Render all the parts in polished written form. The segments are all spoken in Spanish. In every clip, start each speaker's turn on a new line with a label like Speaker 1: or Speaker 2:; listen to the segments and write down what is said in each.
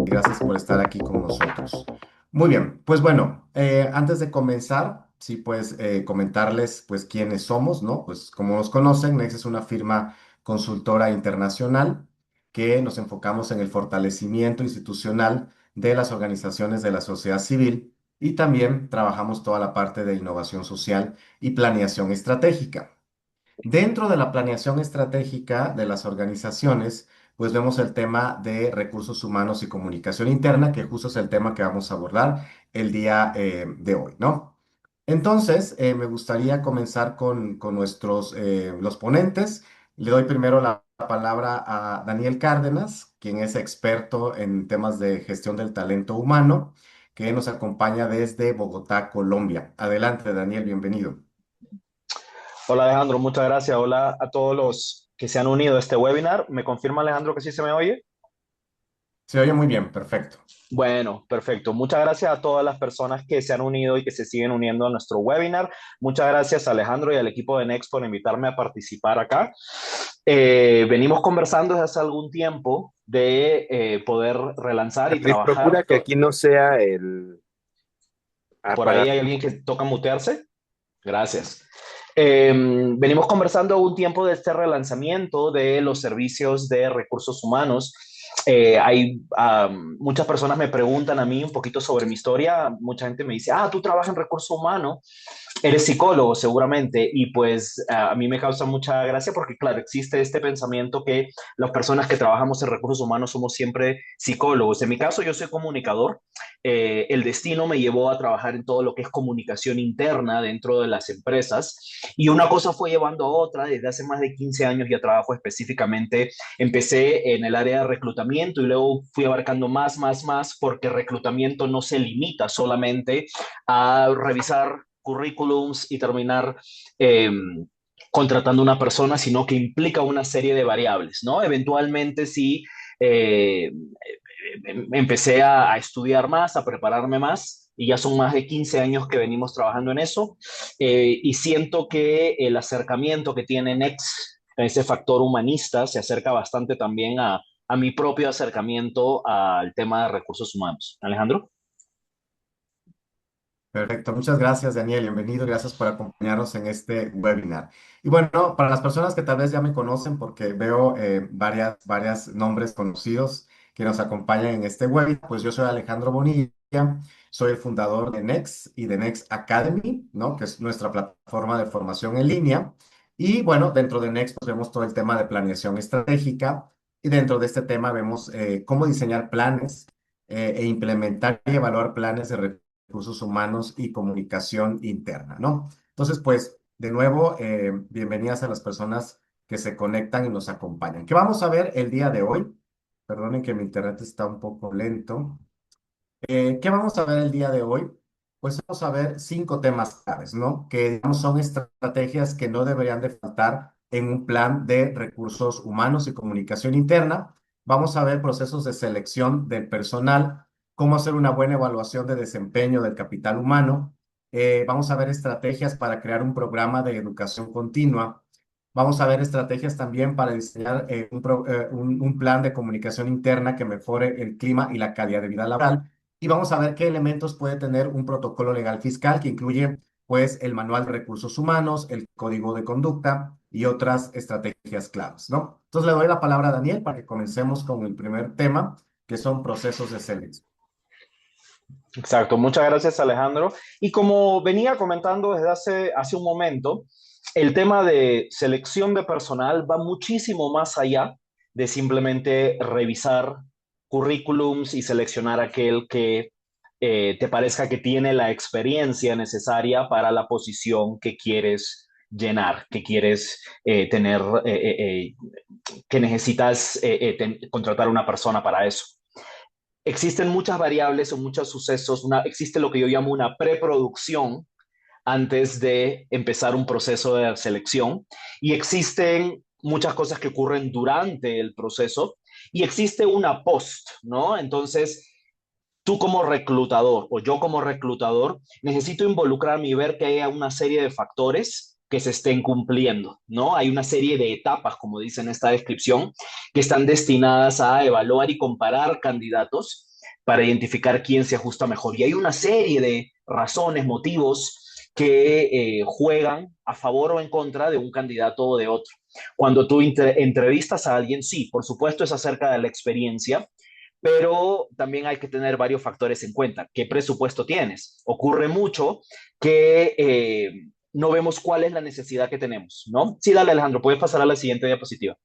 Speaker 1: Gracias por estar aquí con nosotros. Muy bien, pues bueno, antes de comenzar, sí, pues comentarles pues quiénes somos, ¿no? Pues como nos conocen, Next es una firma consultora internacional que nos enfocamos en el fortalecimiento institucional de las organizaciones de la sociedad civil y también trabajamos toda la parte de innovación social y planeación estratégica. Dentro de la planeación estratégica de las organizaciones, pues vemos el tema de recursos humanos y comunicación interna, que justo es el tema que vamos a abordar el día de hoy, ¿no? Entonces, me gustaría comenzar con nuestros los ponentes. Le doy primero la palabra a Daniel Cárdenas, quien es experto en temas de gestión del talento humano, que nos acompaña desde Bogotá, Colombia. Adelante, Daniel, bienvenido.
Speaker 2: Hola Alejandro, muchas gracias. Hola a todos los que se han unido a este webinar. ¿Me confirma Alejandro que sí se me oye?
Speaker 1: Se oye muy bien, perfecto.
Speaker 2: Bueno, perfecto. Muchas gracias a todas las personas que se han unido y que se siguen uniendo a nuestro webinar. Muchas gracias a Alejandro y al equipo de Next por invitarme a participar acá. Venimos conversando desde hace algún tiempo de poder relanzar y
Speaker 3: Beatriz, procura
Speaker 2: trabajar.
Speaker 3: que aquí no sea el
Speaker 2: Por ahí
Speaker 3: aparato.
Speaker 2: hay alguien que toca mutearse. Gracias. Venimos conversando un tiempo de este relanzamiento de los servicios de recursos humanos. Muchas personas me preguntan a mí un poquito sobre mi historia. Mucha gente me dice, tú trabajas en recursos humanos, eres psicólogo seguramente, y pues a mí me causa mucha gracia porque, claro, existe este pensamiento que las personas que trabajamos en recursos humanos somos siempre psicólogos. En mi caso, yo soy comunicador. El destino me llevó a trabajar en todo lo que es comunicación interna dentro de las empresas y una cosa fue llevando a otra. Desde hace más de 15 años ya trabajo específicamente. Empecé en el área de reclutamiento y luego fui abarcando más, porque reclutamiento no se limita solamente a revisar currículums y terminar eh, contratando a una persona, sino que implica una serie de variables, ¿no? Eventualmente sí, eh, empecé a estudiar más, a prepararme más, y ya son más de 15 años que venimos trabajando en eso, y siento que el acercamiento que tiene Next, ese factor humanista, se acerca bastante también a mi propio acercamiento al tema de recursos humanos. Alejandro.
Speaker 1: Perfecto, muchas gracias Daniel, bienvenido, gracias por acompañarnos en este webinar. Y bueno, para las personas que tal vez ya me conocen, porque veo varias nombres conocidos que nos acompañan en este webinar, pues yo soy Alejandro Bonilla, soy el fundador de Next y de Next Academy, ¿no? Que es nuestra plataforma de formación en línea. Y bueno, dentro de Next pues vemos todo el tema de planeación estratégica y dentro de este tema vemos cómo diseñar planes e implementar y evaluar planes de recursos humanos y comunicación interna, ¿no? Entonces, pues, de nuevo, bienvenidas a las personas que se conectan y nos acompañan. ¿Qué vamos a ver el día de hoy? Perdonen que mi internet está un poco lento. ¿Qué vamos a ver el día de hoy? Pues vamos a ver 5 temas claves, ¿no? Que digamos, son estrategias que no deberían de faltar en un plan de recursos humanos y comunicación interna. Vamos a ver procesos de selección del personal, cómo hacer una buena evaluación de desempeño del capital humano. Vamos a ver estrategias para crear un programa de educación continua. Vamos a ver estrategias también para diseñar un plan de comunicación interna que mejore el clima y la calidad de vida laboral. Y vamos a ver qué elementos puede tener un protocolo legal fiscal que incluye, pues, el manual de recursos humanos, el código de conducta y otras estrategias claves, ¿no? Entonces le doy la palabra a Daniel para que comencemos con el primer tema, que son procesos de selección.
Speaker 2: Exacto, muchas gracias Alejandro. Y como venía comentando desde hace un momento, el tema de selección de personal va muchísimo más allá de simplemente revisar currículums y seleccionar aquel que te parezca que tiene la experiencia necesaria para la posición que quieres llenar, que quieres tener, que necesitas contratar a una persona para eso. Existen muchas variables o muchos sucesos, existe lo que yo llamo una preproducción antes de empezar un proceso de selección, y existen muchas cosas que ocurren durante el proceso y existe una post, ¿no? Entonces, tú como reclutador o yo como reclutador necesito involucrarme y ver que haya una serie de factores que se estén cumpliendo, ¿no? Hay una serie de etapas, como dice en esta descripción, que están destinadas a evaluar y comparar candidatos para identificar quién se ajusta mejor. Y hay una serie de razones, motivos que juegan a favor o en contra de un candidato o de otro. Cuando tú entrevistas a alguien, sí, por supuesto es acerca de la experiencia, pero también hay que tener varios factores en cuenta. ¿Qué presupuesto tienes? Ocurre mucho que no vemos cuál es la necesidad que tenemos, ¿no? Sí, dale, Alejandro, puedes pasar a la siguiente diapositiva.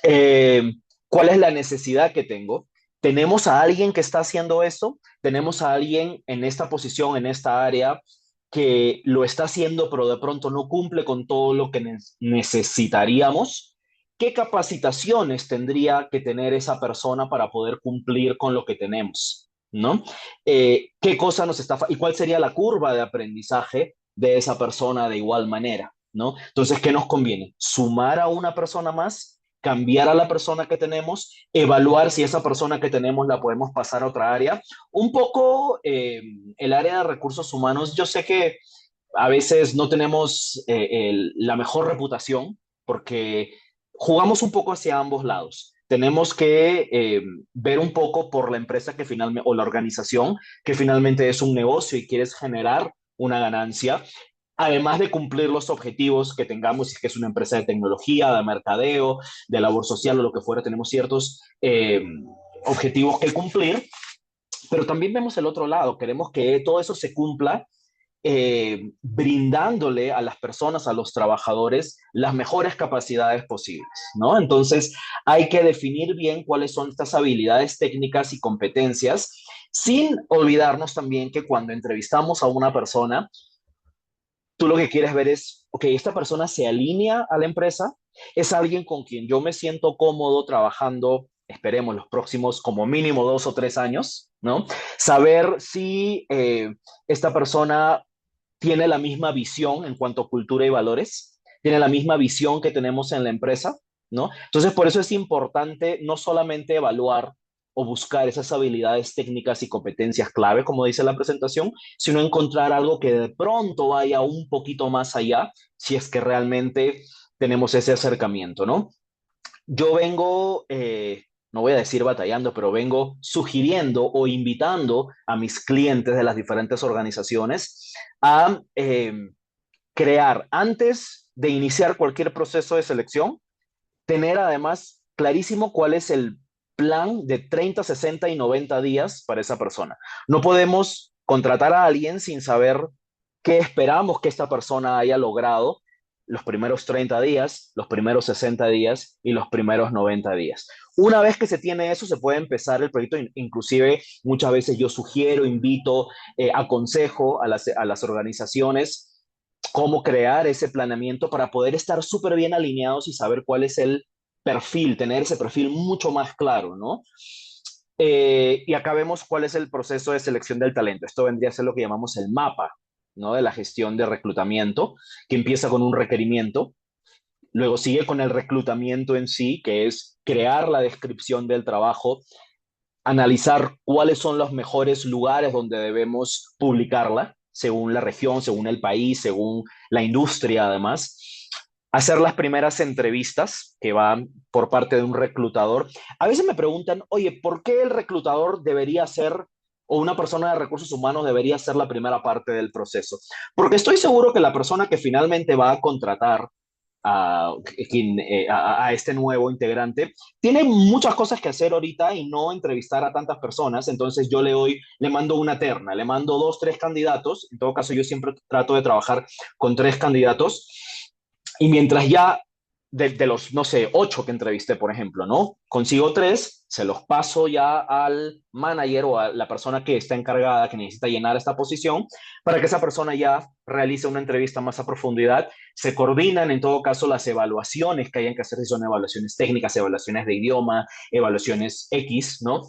Speaker 2: Eh, ¿Cuál es la necesidad que tengo? ¿Tenemos a alguien que está haciendo esto? ¿Tenemos a alguien en esta posición, en esta área, que lo está haciendo, pero de pronto no cumple con todo lo que necesitaríamos? ¿Qué capacitaciones tendría que tener esa persona para poder cumplir con lo que tenemos? ¿No? ¿Qué cosa nos está y cuál sería la curva de aprendizaje de esa persona de igual manera? ¿No? Entonces, ¿qué nos conviene? ¿Sumar a una persona más? Cambiar a la persona que tenemos, evaluar si esa persona que tenemos la podemos pasar a otra área. Un poco el área de recursos humanos, yo sé que a veces no tenemos la mejor reputación porque jugamos un poco hacia ambos lados. Tenemos que ver un poco por la empresa que finalmente, o la organización que finalmente es un negocio y quieres generar una ganancia, además de cumplir los objetivos que tengamos, si es que es una empresa de tecnología, de mercadeo, de labor social o lo que fuera, tenemos ciertos objetivos que cumplir, pero también vemos el otro lado, queremos que todo eso se cumpla brindándole a las personas, a los trabajadores, las mejores capacidades posibles, ¿no? Entonces, hay que definir bien cuáles son estas habilidades técnicas y competencias, sin olvidarnos también que cuando entrevistamos a una persona, tú lo que quieres ver es, ok, esta persona se alinea a la empresa, es alguien con quien yo me siento cómodo trabajando, esperemos, los próximos como mínimo 2 o 3 años, ¿no? Saber si esta persona tiene la misma visión en cuanto a cultura y valores, tiene la misma visión que tenemos en la empresa, ¿no? Entonces, por eso es importante no solamente evaluar o buscar esas habilidades técnicas y competencias clave, como dice la presentación, sino encontrar algo que de pronto vaya un poquito más allá, si es que realmente tenemos ese acercamiento, ¿no? Yo vengo, no voy a decir batallando, pero vengo sugiriendo o invitando a mis clientes de las diferentes organizaciones a crear, antes de iniciar cualquier proceso de selección, tener además clarísimo cuál es el plan de 30, 60 y 90 días para esa persona. No podemos contratar a alguien sin saber qué esperamos que esta persona haya logrado los primeros 30 días, los primeros 60 días y los primeros 90 días. Una vez que se tiene eso, se puede empezar el proyecto. Inclusive, muchas veces yo sugiero, invito, aconsejo a las organizaciones cómo crear ese planeamiento para poder estar súper bien alineados y saber cuál es el perfil, tener ese perfil mucho más claro, ¿no? Y acá vemos cuál es el proceso de selección del talento. Esto vendría a ser lo que llamamos el mapa, ¿no? De la gestión de reclutamiento, que empieza con un requerimiento, luego sigue con el reclutamiento en sí, que es crear la descripción del trabajo, analizar cuáles son los mejores lugares donde debemos publicarla, según la región, según el país, según la industria, además. Hacer las primeras entrevistas que van por parte de un reclutador. A veces me preguntan, oye, ¿por qué el reclutador debería ser o una persona de recursos humanos debería ser la primera parte del proceso? Porque estoy seguro que la persona que finalmente va a contratar a, a este nuevo integrante, tiene muchas cosas que hacer ahorita y no entrevistar a tantas personas, entonces yo le mando una terna, le mando 2, 3 candidatos, en todo caso yo siempre trato de trabajar con 3 candidatos, y mientras ya de los, no sé, 8 que entrevisté, por ejemplo, ¿no? Consigo 3, se los paso ya al manager o a la persona que está encargada, que necesita llenar esta posición, para que esa persona ya realice una entrevista más a profundidad. Se coordinan, en todo caso, las evaluaciones que hayan que hacer, si son evaluaciones técnicas, evaluaciones de idioma, evaluaciones X, ¿no?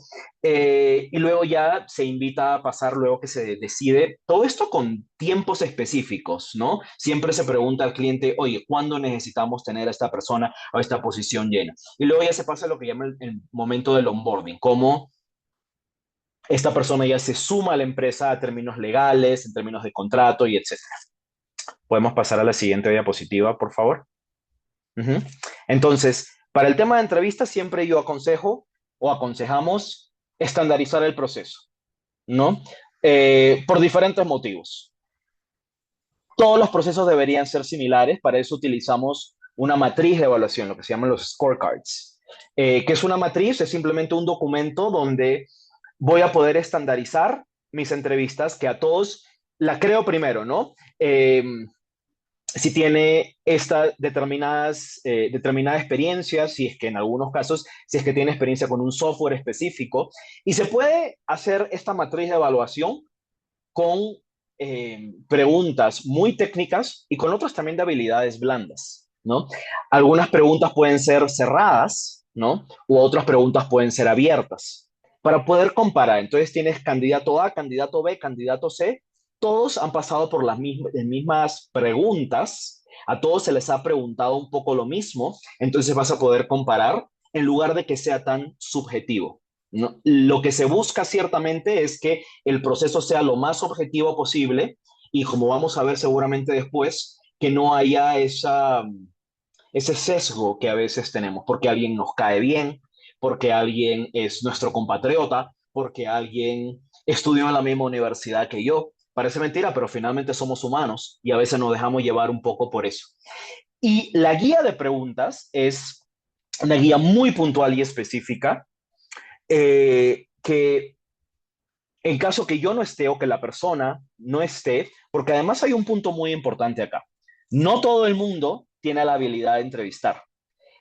Speaker 2: Y luego ya se invita a pasar, luego que se decide, todo esto con tiempos específicos, ¿no? Siempre se pregunta al cliente, oye, ¿cuándo necesitamos tener a esta persona o a esta posición llena? Y luego ya se pasa lo que llama el momento del onboarding, cómo esta persona ya se suma a la empresa a términos legales, en términos de contrato y etcétera. Podemos pasar a la siguiente diapositiva, por favor. Entonces, para el tema de entrevistas, siempre yo aconsejo o aconsejamos estandarizar el proceso, ¿no? Por diferentes motivos. Todos los procesos deberían ser similares, para eso utilizamos una matriz de evaluación, lo que se llaman los scorecards. ¿Qué es una matriz? Es simplemente un documento donde voy a poder estandarizar mis entrevistas, que a todos la creo primero, ¿no? Si tiene esta determinada experiencia, si es que en algunos casos, si es que tiene experiencia con un software específico, y se puede hacer esta matriz de evaluación con preguntas muy técnicas y con otras también de habilidades blandas, ¿no? Algunas preguntas pueden ser cerradas, ¿no? U otras preguntas pueden ser abiertas para poder comparar. Entonces tienes candidato A, candidato B, candidato C, todos han pasado por las mismas preguntas, a todos se les ha preguntado un poco lo mismo, entonces vas a poder comparar en lugar de que sea tan subjetivo, ¿no? Lo que se busca ciertamente es que el proceso sea lo más objetivo posible y, como vamos a ver seguramente después, que no haya ese sesgo que a veces tenemos, porque alguien nos cae bien, porque alguien es nuestro compatriota, porque alguien estudió en la misma universidad que yo. Parece mentira, pero finalmente somos humanos y a veces nos dejamos llevar un poco por eso. Y la guía de preguntas es una guía muy puntual y específica, que en caso que yo no esté o que la persona no esté, porque además hay un punto muy importante acá. No todo el mundo tiene la habilidad de entrevistar.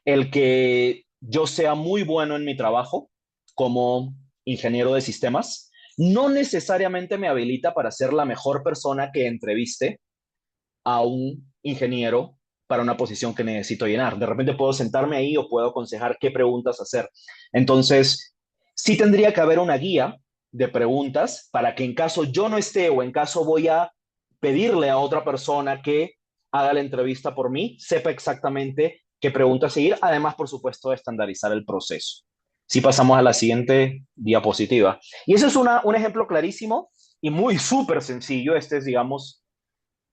Speaker 2: El que yo sea muy bueno en mi trabajo como ingeniero de sistemas no necesariamente me habilita para ser la mejor persona que entreviste a un ingeniero para una posición que necesito llenar. De repente puedo sentarme ahí o puedo aconsejar qué preguntas hacer. Entonces, sí tendría que haber una guía de preguntas para que en caso yo no esté o en caso voy a pedirle a otra persona que haga la entrevista por mí, sepa exactamente qué preguntas seguir. Además, por supuesto, de estandarizar el proceso. Si pasamos a la siguiente diapositiva. Y ese es un ejemplo clarísimo y muy súper sencillo. Este es, digamos,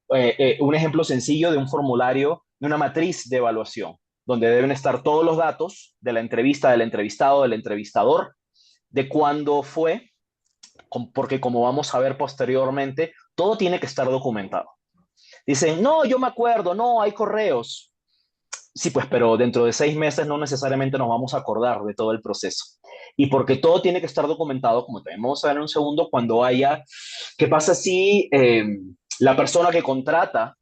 Speaker 2: un ejemplo sencillo de un formulario, de una matriz de evaluación, donde deben estar todos los datos de la entrevista, del entrevistado, del entrevistador, de cuándo fue, porque como vamos a ver posteriormente, todo tiene que estar documentado. Dicen, no, yo me acuerdo, no, hay correos. Sí, pues, pero dentro de 6 meses no necesariamente nos vamos a acordar de todo el proceso. Y porque todo tiene que estar documentado, como también vamos a ver en un segundo, cuando haya, ¿qué pasa si la persona que contrata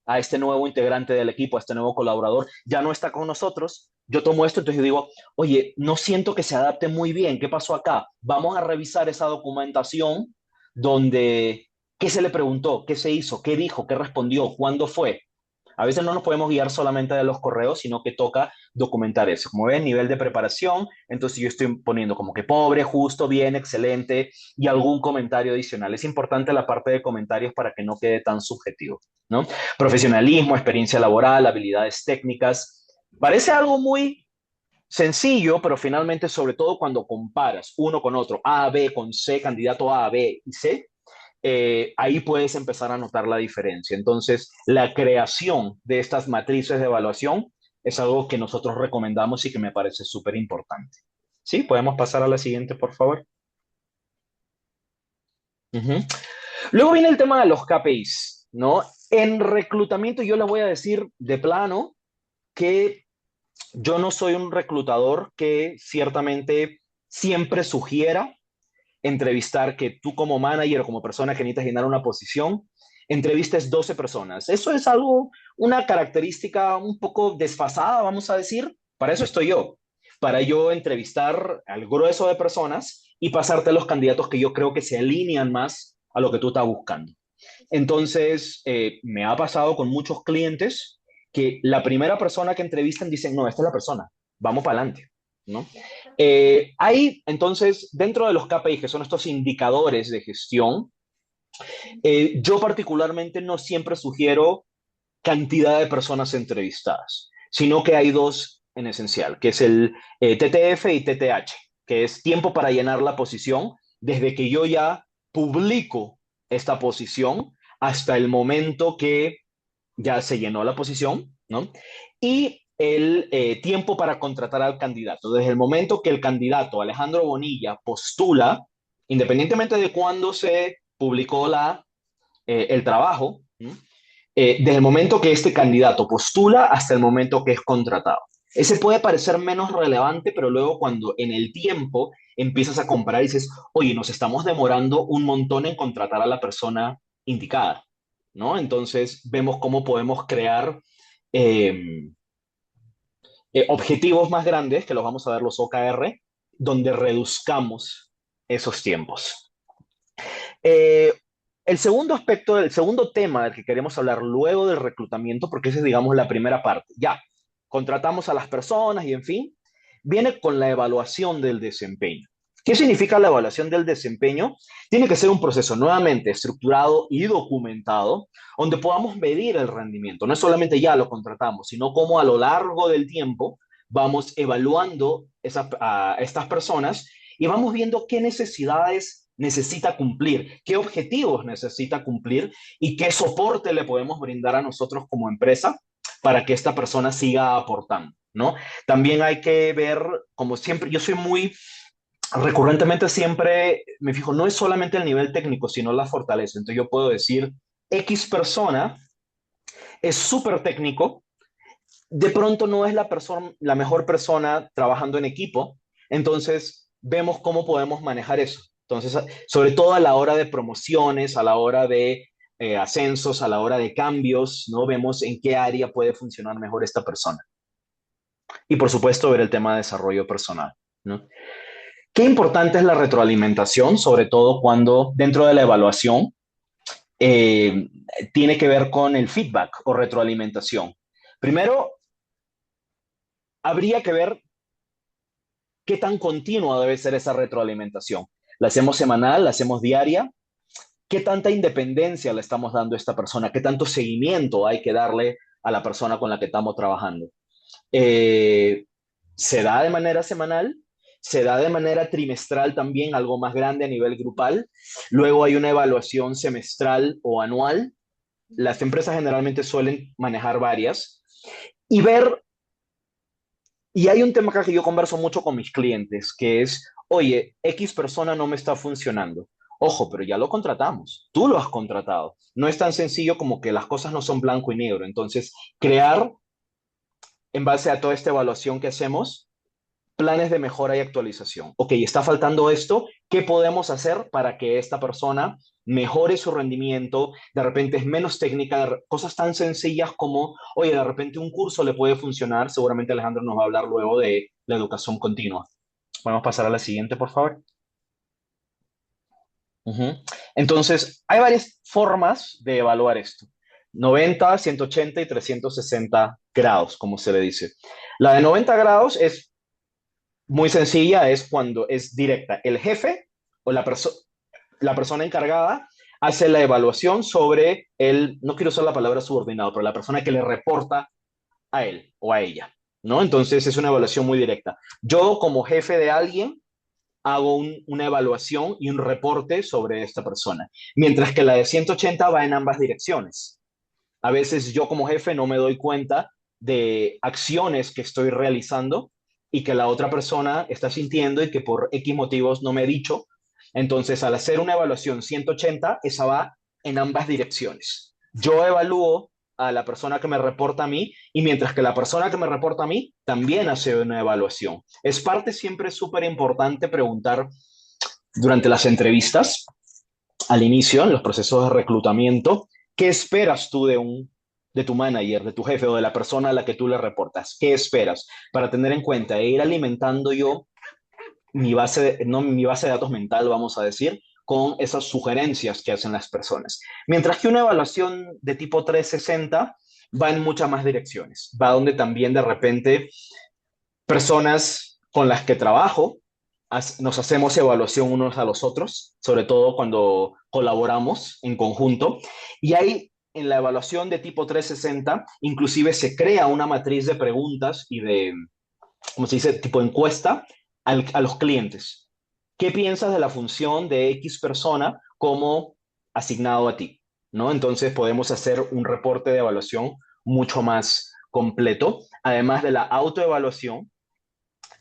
Speaker 2: a este nuevo integrante del equipo, a este nuevo colaborador, ya no está con nosotros? Yo tomo esto, entonces yo digo, oye, no siento que se adapte muy bien, ¿qué pasó acá? Vamos a revisar esa documentación donde, ¿qué se le preguntó? ¿Qué se hizo? ¿Qué dijo? ¿Qué respondió? ¿Cuándo fue? A veces no nos podemos guiar solamente de los correos, sino que toca documentar eso. Como ven, nivel de preparación, entonces yo estoy poniendo como que pobre, justo, bien, excelente y algún comentario adicional. Es importante la parte de comentarios para que no quede tan subjetivo, ¿no? Profesionalismo, experiencia laboral, habilidades técnicas. Parece algo muy sencillo, pero finalmente, sobre todo cuando comparas uno con otro, A, B con C, candidato A, B y C, ahí puedes empezar a notar la diferencia. Entonces, la creación de estas matrices de evaluación es algo que nosotros recomendamos y que me parece súper importante. ¿Sí? ¿Podemos pasar a la siguiente, por favor? Uh-huh. Luego viene el tema de los KPIs, ¿no? En reclutamiento yo les voy a decir de plano que yo no soy un reclutador que ciertamente siempre sugiera entrevistar, que tú como manager o como persona que necesitas llenar una posición, entrevistes 12 personas. Eso es algo, una característica un poco desfasada, vamos a decir. Para eso estoy yo, para yo entrevistar al grueso de personas y pasarte los candidatos que yo creo que se alinean más a lo que tú estás buscando. Entonces, me ha pasado con muchos clientes que la primera persona que entrevistan dicen, no, esta es la persona, vamos para adelante, ¿no? Hay, entonces, dentro de los KPIs, que son estos indicadores de gestión, yo particularmente no siempre sugiero cantidad de personas entrevistadas, sino que hay dos en esencial, que es el TTF y TTH, que es tiempo para llenar la posición desde que yo ya publico esta posición hasta el momento que ya se llenó la posición, ¿no? Y el tiempo para contratar al candidato. Desde el momento que el candidato Alejandro Bonilla postula, independientemente de cuándo se publicó el trabajo, ¿no? Desde el momento que este candidato postula hasta el momento que es contratado. Ese puede parecer menos relevante, pero luego cuando en el tiempo empiezas a comparar y dices, oye, nos estamos demorando un montón en contratar a la persona indicada, ¿no? Entonces vemos cómo podemos crear eh, objetivos más grandes, que los vamos a ver los OKR, donde reduzcamos esos tiempos. Eh, el segundo aspecto, el segundo tema del que queremos hablar luego del reclutamiento, porque esa es, digamos, la primera parte. Ya, contratamos a las personas y, en fin, viene con la evaluación del desempeño. ¿Qué significa la evaluación del desempeño? Tiene que ser un proceso nuevamente estructurado y documentado, donde podamos medir el rendimiento. No es solamente ya lo contratamos, sino cómo a lo largo del tiempo vamos evaluando a estas personas y vamos viendo qué necesidades necesita cumplir, qué objetivos necesita cumplir y qué soporte le podemos brindar a nosotros como empresa para que esta persona siga aportando, ¿no? También hay que ver, como siempre, yo soy muy recurrentemente siempre me fijo, no es solamente el nivel técnico, sino la fortaleza. Entonces yo puedo decir, X persona es súper técnico, de pronto no es la mejor persona trabajando en equipo, entonces vemos cómo podemos manejar eso. Entonces, sobre todo a la hora de promociones, a la hora de ascensos, a la hora de cambios, ¿no? Vemos en qué área puede funcionar mejor esta persona. Y por supuesto, ver el tema de desarrollo personal, ¿no? Qué importante es la retroalimentación, sobre todo cuando dentro de la evaluación eh, tiene que ver con el feedback o retroalimentación. Primero, habría que ver qué tan continua debe ser esa retroalimentación. ¿La hacemos semanal? ¿La hacemos diaria? ¿Qué tanta independencia le estamos dando a esta persona? ¿Qué tanto seguimiento hay que darle a la persona con la que estamos trabajando? Eh, ¿Se da de manera semanal? ¿Se da de manera trimestral también, algo más grande a nivel grupal? Luego hay una evaluación semestral o anual. Las empresas generalmente suelen manejar varias. Y ver, y hay un tema acá que yo converso mucho con mis clientes, que es, oye, X persona no me está funcionando. Ojo, pero ya lo contratamos, tú lo has contratado. No es tan sencillo como que las cosas no son blanco y negro. Entonces, crear en base a toda esta evaluación que hacemos, planes de mejora y actualización. Ok, está faltando esto, ¿qué podemos hacer para que esta persona mejore su rendimiento? De repente es menos técnica, cosas tan sencillas como, oye, de repente un curso le puede funcionar. Seguramente Alejandro nos va a hablar luego de la educación continua. Podemos pasar a la siguiente, por favor. Uh-huh. Entonces, hay varias formas de evaluar esto. 90, 180 y 360 grados, como se le dice. La de 90 grados es muy sencilla, es cuando es directa. El jefe o la persona encargada hace la evaluación sobre el, no quiero usar la palabra subordinado, pero la persona que le reporta a él o a ella, ¿no? Entonces es una evaluación muy directa. Yo como jefe de alguien hago una evaluación y un reporte sobre esta persona, mientras que la de 180 va en ambas direcciones. A veces yo como jefe no me doy cuenta de acciones que estoy realizando y que la otra persona está sintiendo y que por X motivos no me ha dicho. Entonces, al hacer una evaluación 180, esa va en ambas direcciones. Yo evalúo a la persona que me reporta a mí y mientras que la persona que me reporta a mí también hace una evaluación. Es parte siempre súper importante preguntar durante las entrevistas, al inicio, en los procesos de reclutamiento, ¿qué esperas tú de tu manager, de tu jefe o de la persona a la que tú le reportas? ¿Qué esperas? Para tener en cuenta e ir alimentando yo no, mi base de datos mental, vamos a decir, con esas sugerencias que hacen las personas. Mientras que una evaluación de tipo 360 va en muchas más direcciones. Va donde también de repente personas con las que trabajo nos hacemos evaluación unos a los otros, sobre todo cuando colaboramos en conjunto. Y ahí en la evaluación de tipo 360, inclusive se crea una matriz de preguntas y de, como se dice, tipo encuesta a los clientes. ¿Qué piensas de la función de X persona como asignado a ti? ¿No? Entonces podemos hacer un reporte de evaluación mucho más completo. además de la autoevaluación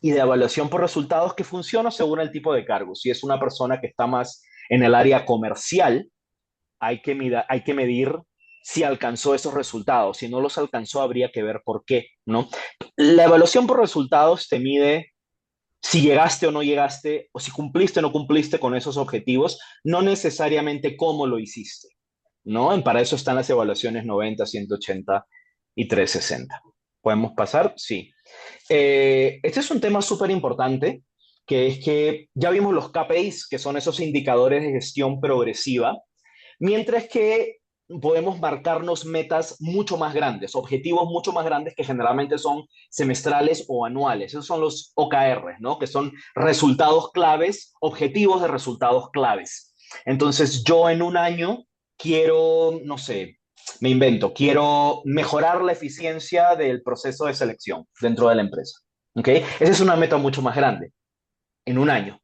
Speaker 2: y de evaluación por resultados que funciona según el tipo de cargo. Si es una persona que está más en el área comercial, hay que medir si alcanzó esos resultados. Si no los alcanzó, habría que ver por qué, ¿no? La evaluación por resultados te mide si llegaste o no llegaste, o si cumpliste o no cumpliste con esos objetivos, no necesariamente cómo lo hiciste, ¿no? Para eso están las evaluaciones 90, 180 y 360. ¿Podemos pasar? Sí. Este es un tema súper importante, que es que ya vimos los KPIs, que son esos indicadores de gestión progresiva, mientras que podemos marcarnos metas mucho más grandes, objetivos mucho más grandes que generalmente son semestrales o anuales. Esos son los OKR, ¿no? Que son resultados claves, objetivos de resultados claves. Entonces, yo en un año quiero, no sé, me invento, quiero mejorar la eficiencia del proceso de selección dentro de la empresa. ¿Ok? Esa es una meta mucho más grande en un año.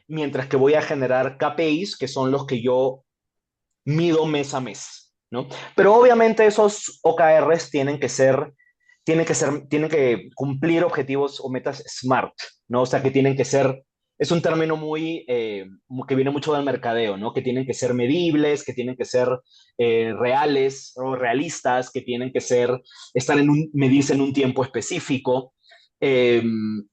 Speaker 2: Mientras que voy a generar KPIs, que son los que yo mido mes a mes, ¿no? Pero obviamente esos OKRs tienen que cumplir objetivos o metas SMART, ¿no? O sea, que tienen que ser, es un término muy, que viene mucho del mercadeo, ¿no? Que tienen que ser medibles, que tienen que ser reales o realistas, que tienen que ser, medirse en un tiempo específico. Eh,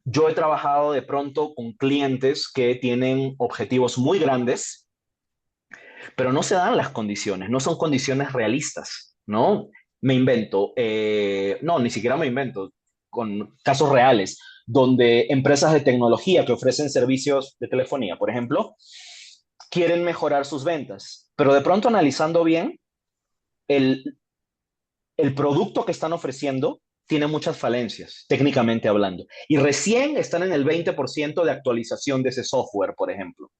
Speaker 2: yo he trabajado de pronto con clientes que tienen objetivos muy grandes, pero no se dan las condiciones, no son condiciones realistas, ¿no? Me invento, no, ni siquiera me invento, con casos reales, donde empresas de tecnología que ofrecen servicios de telefonía, por ejemplo, quieren mejorar sus ventas, pero de pronto analizando bien, el, el producto que están ofreciendo tiene muchas falencias, técnicamente hablando, y recién están en el 20% de actualización de ese software, por ejemplo.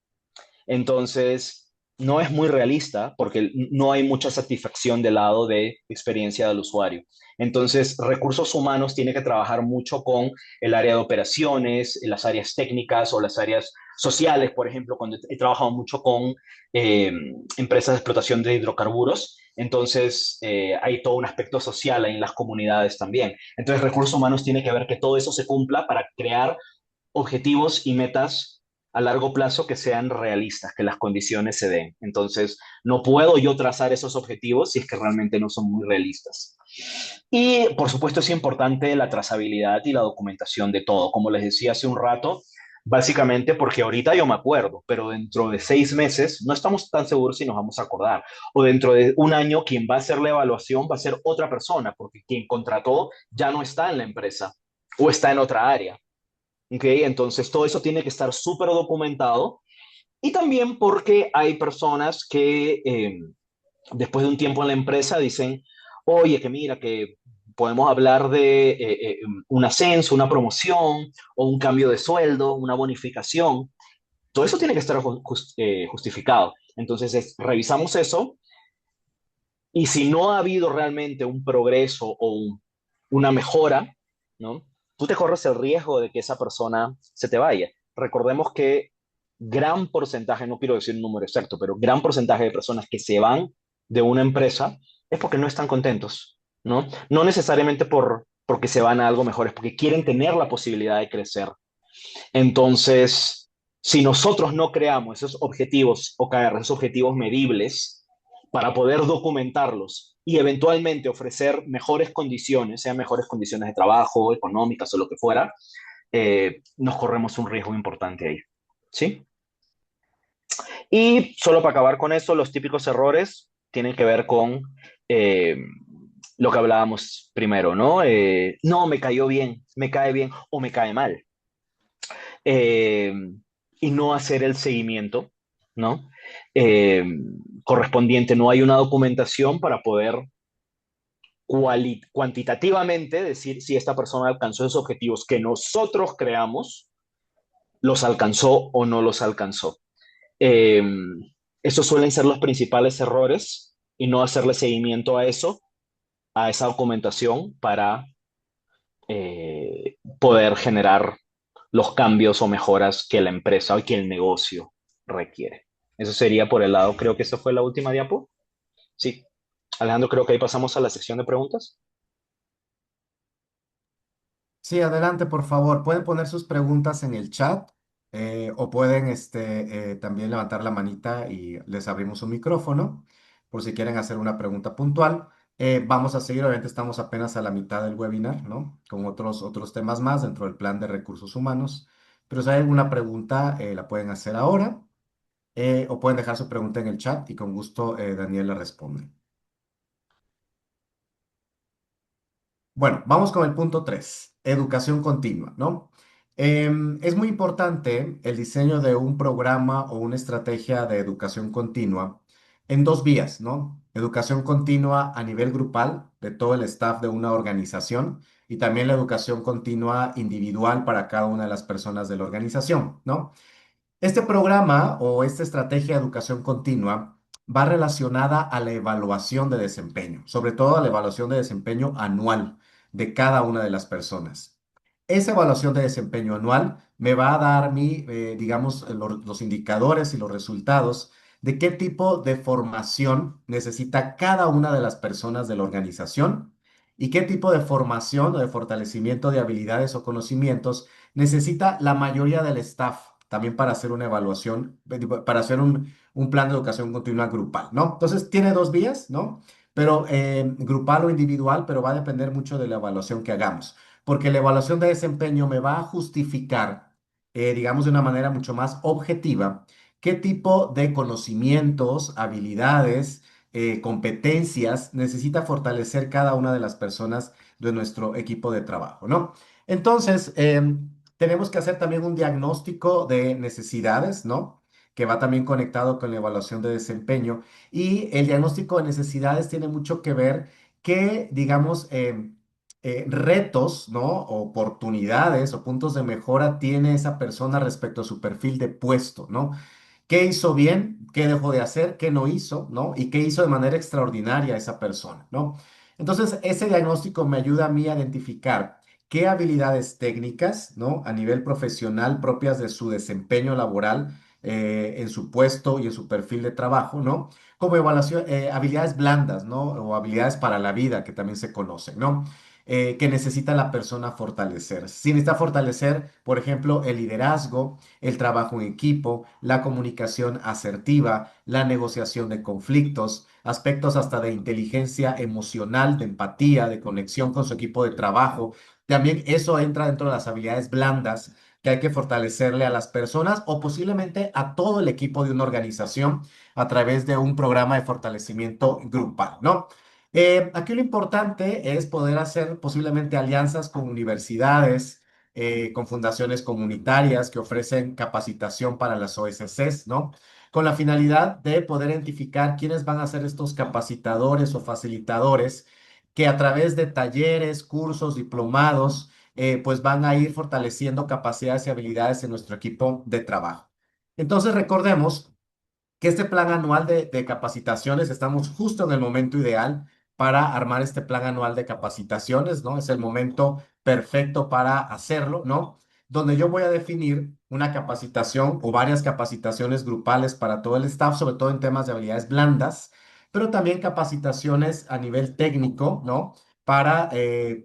Speaker 2: Entonces, no es muy realista porque no hay mucha satisfacción del lado de experiencia del usuario. Entonces, recursos humanos tiene que trabajar mucho con el área de operaciones, las áreas técnicas o las áreas sociales, por ejemplo, cuando he trabajado mucho con eh, empresas de explotación de hidrocarburos. Entonces, hay todo un aspecto social ahí en las comunidades también. Entonces, recursos humanos tiene que ver que todo eso se cumpla para crear objetivos y metas a largo plazo que sean realistas, que las condiciones se den. Entonces, no puedo yo trazar esos objetivos si es que realmente no son muy realistas. Y, por supuesto, es importante la trazabilidad y la documentación de todo. Como les decía hace un rato, básicamente porque ahorita yo me acuerdo, pero dentro de 6 meses no estamos tan seguros si nos vamos a acordar. O dentro de un año, quien va a hacer la evaluación va a ser otra persona, porque quien contrató ya no está en la empresa o está en otra área. ¿Okay? Entonces, todo eso tiene que estar súper documentado y también porque hay personas que después de un tiempo en la empresa dicen, oye, que mira, que podemos hablar de un ascenso, una promoción o un cambio de sueldo, una bonificación. Todo eso tiene que estar justificado. Entonces, revisamos eso y si no ha habido realmente un progreso o una mejora, ¿no? Tú te corres el riesgo de que esa persona se te vaya. Recordemos que gran porcentaje, no quiero decir un número exacto, pero gran porcentaje de personas que se van de una empresa es porque no están contentos, ¿no? No necesariamente porque se van a algo mejor, es porque quieren tener la posibilidad de crecer. Entonces, si nosotros no creamos esos objetivos OKR, esos objetivos medibles, para poder documentarlos y eventualmente ofrecer mejores condiciones, sean mejores condiciones de trabajo, económicas o lo que fuera, nos corremos un riesgo importante ahí. ¿Sí? Y solo para acabar con eso, los típicos errores tienen que ver con eh, lo que hablábamos primero, ¿no? No, me cayó bien, me cae bien o me cae mal. eh, y no hacer el seguimiento, ¿no? Eh, correspondiente, no hay una documentación para poder cuantitativamente decir si esta persona alcanzó esos objetivos que nosotros creamos, los alcanzó o no los alcanzó. Eh, Esos suelen ser los principales errores y no hacerle seguimiento a eso, a esa documentación para poder generar los cambios o mejoras que la empresa o que el negocio requiere. Eso sería por el lado, creo que esa fue la última diapo. Sí, Alejandro, creo que ahí pasamos a la sección de preguntas.
Speaker 1: Sí, adelante, por favor. Pueden poner sus preguntas en el chat o pueden también levantar la manita y les abrimos un micrófono por si quieren hacer una pregunta puntual. Vamos a seguir, obviamente estamos apenas a la mitad del webinar, ¿no? Con otros temas más dentro del plan de recursos humanos. Pero si hay alguna pregunta, la pueden hacer ahora o pueden dejar su pregunta en el chat y con gusto Daniel la responde. Bueno, vamos con el punto 3, educación continua, ¿no? Es muy importante el diseño de un programa o una estrategia de educación continua en dos vías, ¿no? Educación continua a nivel grupal de todo el staff de una organización y también la educación continua individual para cada una de las personas de la organización, ¿no? Este programa o esta estrategia de educación continua va relacionada a la evaluación de desempeño, sobre todo a la evaluación de desempeño anual de cada una de las personas. Esa evaluación de desempeño anual me va a dar digamos, los indicadores y los resultados de qué tipo de formación necesita cada una de las personas de la organización y qué tipo de formación o de fortalecimiento de habilidades o conocimientos necesita la mayoría del staff también para hacer una evaluación, para hacer un plan de educación continua grupal, ¿no? Entonces, tiene dos vías, ¿no? Pero grupal o individual, pero va a depender mucho de la evaluación que hagamos, porque la evaluación de desempeño me va a justificar, digamos, de una manera mucho más objetiva, qué tipo de conocimientos, habilidades, competencias necesita fortalecer cada una de las personas de nuestro equipo de trabajo, ¿no? Entonces, tenemos que hacer también un diagnóstico de necesidades, ¿no? Que va también conectado con la evaluación de desempeño. Y el diagnóstico de necesidades tiene mucho que ver que, digamos, retos, ¿no? Oportunidades o puntos de mejora tiene esa persona respecto a su perfil de puesto, ¿no? ¿Qué hizo bien? ¿Qué dejó de hacer? ¿Qué no hizo? ¿No? ¿Y qué hizo de manera extraordinaria esa persona? ¿No? Entonces, ese diagnóstico me ayuda a mí a identificar qué habilidades técnicas, ¿no? A nivel profesional propias de su desempeño laboral en su puesto y en su perfil de trabajo, ¿no? Como evaluación, habilidades blandas, ¿no? O habilidades para la vida que también se conocen, ¿no? Que necesita la persona fortalecer. Si necesita fortalecer, por ejemplo, el liderazgo, el trabajo en equipo, la comunicación asertiva, la negociación de conflictos, aspectos hasta de inteligencia emocional, de empatía, de conexión con su equipo de trabajo. También eso entra dentro de las habilidades blandas que hay que fortalecerle a las personas o posiblemente a todo el equipo de una organización a través de un programa de fortalecimiento grupal, ¿no? Aquí lo importante es poder hacer posiblemente alianzas con universidades, con fundaciones comunitarias que ofrecen capacitación para las OSCs, ¿no? Con la finalidad de poder identificar quiénes van a ser estos capacitadores o facilitadores que a través de talleres, cursos, diplomados, pues van a ir fortaleciendo capacidades y habilidades en nuestro equipo de trabajo. Entonces, recordemos que este plan anual de capacitaciones, estamos justo en el momento ideal para armar este plan anual de capacitaciones, ¿no? Es el momento perfecto para hacerlo, ¿no? Donde yo voy a definir una capacitación o varias capacitaciones grupales para todo el staff, sobre todo en temas de habilidades blandas, pero también capacitaciones a nivel técnico, ¿no? Para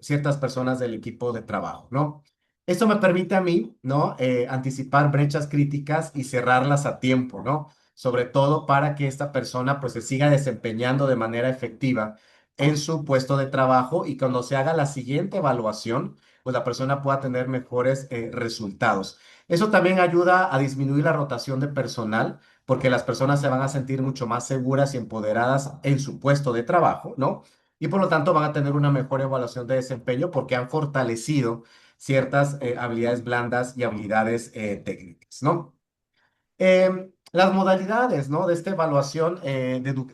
Speaker 1: ciertas personas del equipo de trabajo, ¿no? Esto me permite a mí, ¿no? Anticipar brechas críticas y cerrarlas a tiempo, ¿no? Sobre todo para que esta persona pues se siga desempeñando de manera efectiva en su puesto de trabajo y cuando se haga la siguiente evaluación, pues la persona pueda tener mejores resultados. Eso también ayuda a disminuir la rotación de personal porque las personas se van a sentir mucho más seguras y empoderadas en su puesto de trabajo, ¿no? Y por lo tanto van a tener una mejor evaluación de desempeño porque han fortalecido ciertas habilidades blandas y habilidades técnicas, ¿no? Las modalidades, ¿no? De esta evaluación,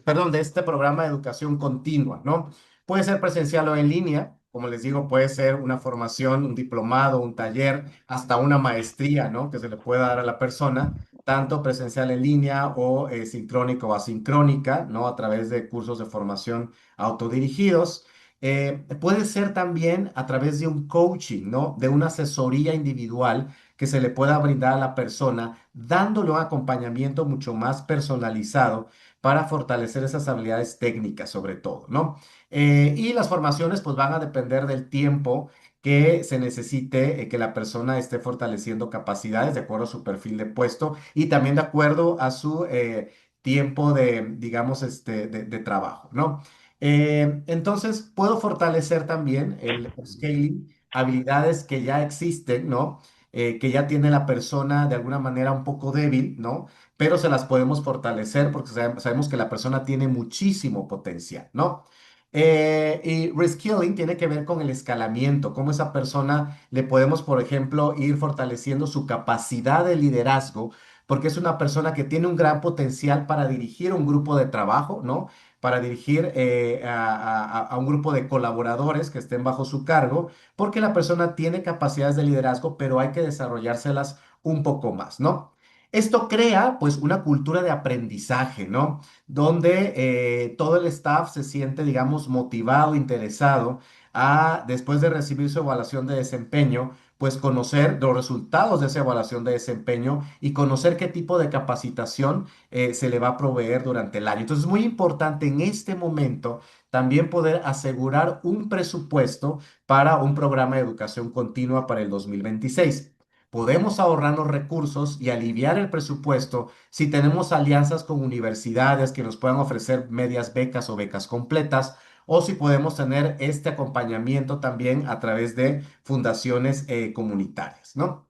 Speaker 1: perdón, de este programa de educación continua, ¿no? Puede ser presencial o en línea, como les digo, puede ser una formación, un diplomado, un taller, hasta una maestría, ¿no? Que se le pueda dar a la persona, tanto presencial en línea o sincrónica o asincrónica, ¿no? A través de cursos de formación autodirigidos. Puede ser también a través de un coaching, ¿no? De una asesoría individual que se le pueda brindar a la persona, dándole un acompañamiento mucho más personalizado para fortalecer esas habilidades técnicas sobre todo, ¿no? Y las formaciones pues van a depender del tiempo que se necesite que la persona esté fortaleciendo capacidades de acuerdo a su perfil de puesto y también de acuerdo a su tiempo de, digamos, de trabajo, ¿no? Entonces, puedo fortalecer también el scaling, habilidades que ya existen, ¿no? Que ya tiene la persona de alguna manera un poco débil, ¿no? Pero se las podemos fortalecer porque sabemos que la persona tiene muchísimo potencial, ¿no? Y reskilling tiene que ver con el escalamiento, cómo esa persona le podemos, por ejemplo, ir fortaleciendo su capacidad de liderazgo, porque es una persona que tiene un gran potencial para dirigir un grupo de trabajo, ¿no? Para dirigir a un grupo de colaboradores que estén bajo su cargo, porque la persona tiene capacidades de liderazgo, pero hay que desarrollárselas un poco más, ¿no? Esto crea pues una cultura de aprendizaje, ¿no? Donde todo el staff se siente, digamos, motivado, interesado a, después de recibir su evaluación de desempeño, pues conocer los resultados de esa evaluación de desempeño y conocer qué tipo de capacitación se le va a proveer durante el año. Entonces es muy importante en este momento también poder asegurar un presupuesto para un programa de educación continua para el 2026. Podemos ahorrarnos recursos y aliviar el presupuesto si tenemos alianzas con universidades que nos puedan ofrecer medias becas o becas completas, o si podemos tener este acompañamiento también a través de fundaciones comunitarias, ¿no?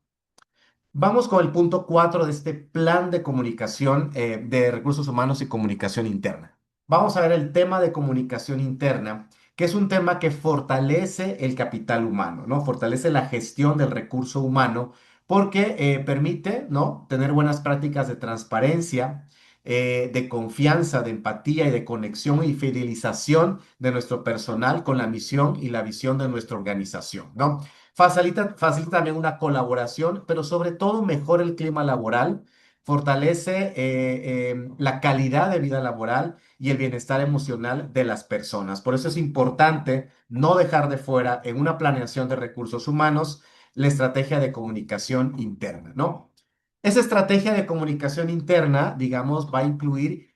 Speaker 1: Vamos con el punto 4 de este plan de comunicación de recursos humanos y comunicación interna. Vamos a ver el tema de comunicación interna, que es un tema que fortalece el capital humano, ¿no? Fortalece la gestión del recurso humano porque permite, ¿no? Tener buenas prácticas de transparencia, de confianza, de empatía y de conexión y fidelización de nuestro personal con la misión y la visión de nuestra organización, ¿no? Facilita también una colaboración, pero sobre todo mejora el clima laboral, fortalece la calidad de vida laboral y el bienestar emocional de las personas. Por eso es importante no dejar de fuera en una planeación de recursos humanos la estrategia de comunicación interna, ¿no? Esa estrategia de comunicación interna, digamos, va a incluir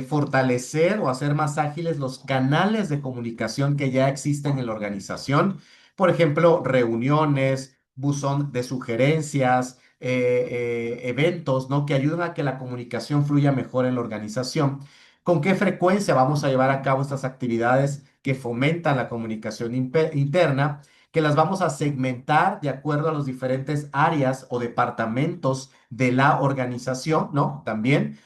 Speaker 1: fortalecer o hacer más ágiles los canales de comunicación que ya existen en la organización. Por ejemplo, reuniones, buzón de sugerencias, eventos, ¿no? Que ayudan a que la comunicación fluya mejor en la organización. ¿Con qué frecuencia vamos a llevar a cabo estas actividades que fomentan la comunicación interna? Que las vamos a segmentar de acuerdo a los diferentes áreas o departamentos de la organización, ¿no? También,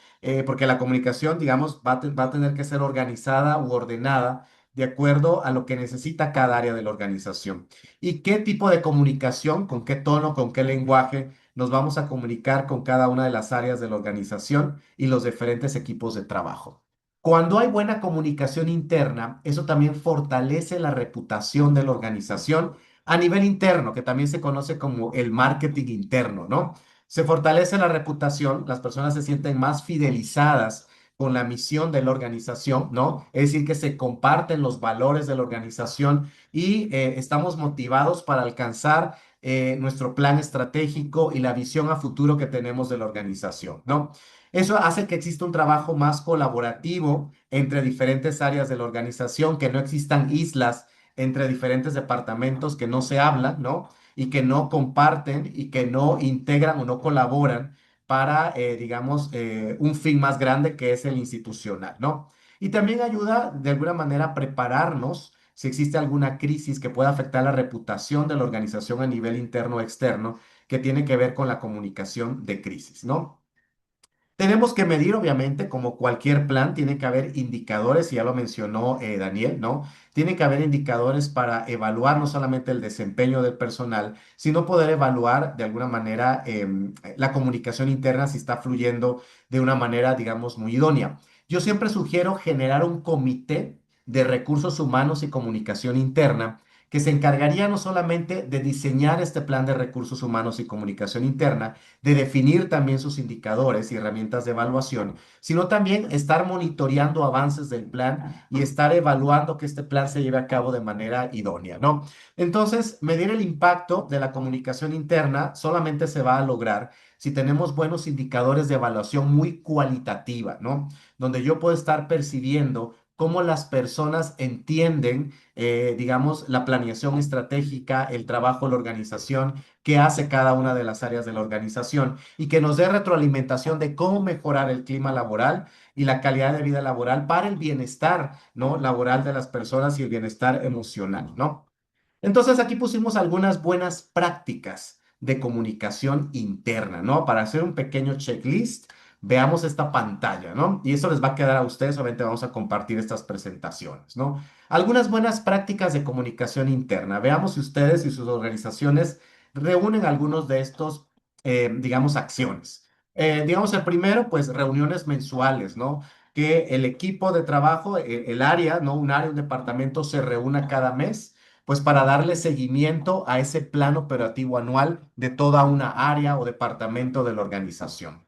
Speaker 1: porque la comunicación, digamos, va a tener que ser organizada u ordenada de acuerdo a lo que necesita cada área de la organización. ¿Y qué tipo de comunicación, con qué tono, con qué lenguaje nos vamos a comunicar con cada una de las áreas de la organización y los diferentes equipos de trabajo? Cuando hay buena comunicación interna, eso también fortalece la reputación de la organización a nivel interno, que también se conoce como el marketing interno, ¿no? Se fortalece la reputación, las personas se sienten más fidelizadas con la misión de la organización, ¿no? Es decir, que se comparten los valores de la organización y estamos motivados para alcanzar nuestro plan estratégico y la visión a futuro que tenemos de la organización, ¿no? Eso hace que exista un trabajo más colaborativo entre diferentes áreas de la organización, que no existan islas entre diferentes departamentos que no se hablan, ¿no? Y que no comparten y que no integran o no colaboran para, digamos, un fin más grande que es el institucional, ¿no? Y también ayuda de alguna manera a prepararnos si existe alguna crisis que pueda afectar la reputación de la organización a nivel interno o externo, que tiene que ver con la comunicación de crisis, ¿no? Tenemos que medir, obviamente, como cualquier plan, tiene que haber indicadores, y ya lo mencionó Daniel, ¿no? Tiene que haber indicadores para evaluar no solamente el desempeño del personal, sino poder evaluar de alguna manera la comunicación interna si está fluyendo de una manera, digamos, muy idónea. Yo siempre sugiero generar un comité de recursos humanos y comunicación interna que se encargaría no solamente de diseñar este plan de recursos humanos y comunicación interna, de definir también sus indicadores y herramientas de evaluación, sino también estar monitoreando avances del plan y estar evaluando que este plan se lleve a cabo de manera idónea, ¿no? Entonces, medir el impacto de la comunicación interna solamente se va a lograr si tenemos buenos indicadores de evaluación muy cualitativa, ¿no? Donde yo puedo estar percibiendo cómo las personas entienden, digamos, la planeación estratégica, el trabajo, la organización, qué hace cada una de las áreas de la organización y que nos dé retroalimentación de cómo mejorar el clima laboral y la calidad de vida laboral para el bienestar, ¿no? Laboral de las personas y el bienestar emocional, ¿no? Entonces aquí pusimos algunas buenas prácticas de comunicación interna, ¿no? Para hacer un pequeño checklist, veamos esta pantalla, ¿no? Y eso les va a quedar a ustedes, obviamente vamos a compartir estas presentaciones, ¿no? Algunas buenas prácticas de comunicación interna. Veamos si ustedes y sus organizaciones reúnen algunos de estos, digamos, acciones. Digamos, el primero, pues reuniones mensuales, ¿no? Que el equipo de trabajo, el área, ¿no? Un área, un departamento se reúna cada mes pues para darle seguimiento a ese plan operativo anual de toda una área o departamento de la organización.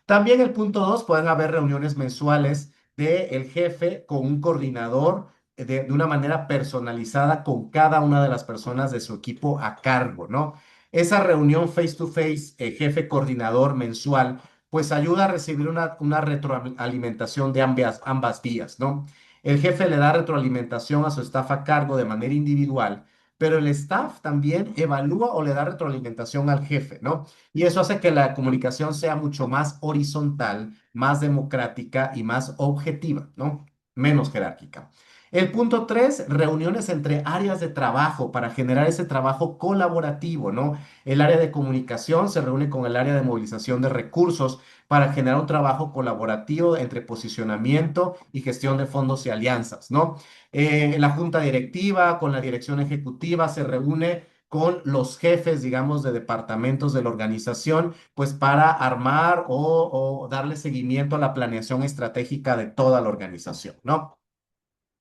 Speaker 1: También el punto 2, pueden haber reuniones mensuales del jefe con un coordinador de una manera personalizada con cada una de las personas de su equipo a cargo, ¿no? Esa reunión face to face, jefe coordinador mensual, pues ayuda a recibir una retroalimentación de ambas vías, ¿no? El jefe le da retroalimentación a su staff a cargo de manera individual, pero el staff también evalúa o le da retroalimentación al jefe, ¿no? Y eso hace que la comunicación sea mucho más horizontal, más democrática y más objetiva, ¿no? Menos jerárquica. El punto 3, reuniones entre áreas de trabajo para generar ese trabajo colaborativo, ¿no? El área de comunicación se reúne con el área de movilización de recursos para generar un trabajo colaborativo entre posicionamiento y gestión de fondos y alianzas, ¿no? La junta directiva con la dirección ejecutiva se reúne con los jefes, digamos, de departamentos de la organización, pues para armar o darle seguimiento a la planeación estratégica de toda la organización, ¿no?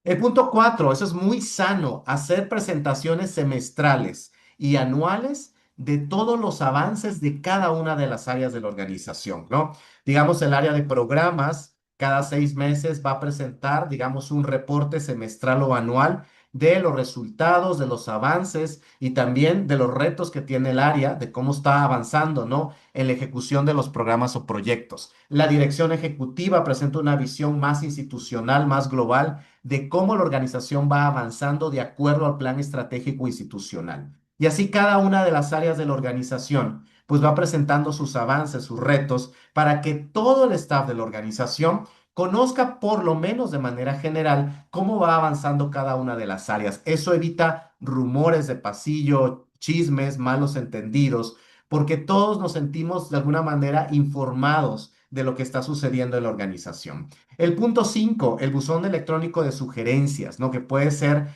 Speaker 1: El punto 4, eso es muy sano, hacer presentaciones semestrales y anuales de todos los avances de cada una de las áreas de la organización, ¿no? Digamos, el área de programas cada 6 meses va a presentar, digamos, un reporte semestral o anual de los resultados, de los avances y también de los retos que tiene el área, de cómo está avanzando, ¿no? En la ejecución de los programas o proyectos. La dirección ejecutiva presenta una visión más institucional, más global de cómo la organización va avanzando de acuerdo al plan estratégico institucional. Y así cada una de las áreas de la organización pues va presentando sus avances, sus retos, para que todo el staff de la organización conozca por lo menos de manera general cómo va avanzando cada una de las áreas. Eso evita rumores de pasillo, chismes, malos entendidos, porque todos nos sentimos de alguna manera informados de lo que está sucediendo en la organización. El punto 5, el buzón electrónico de sugerencias, ¿no? Que puede ser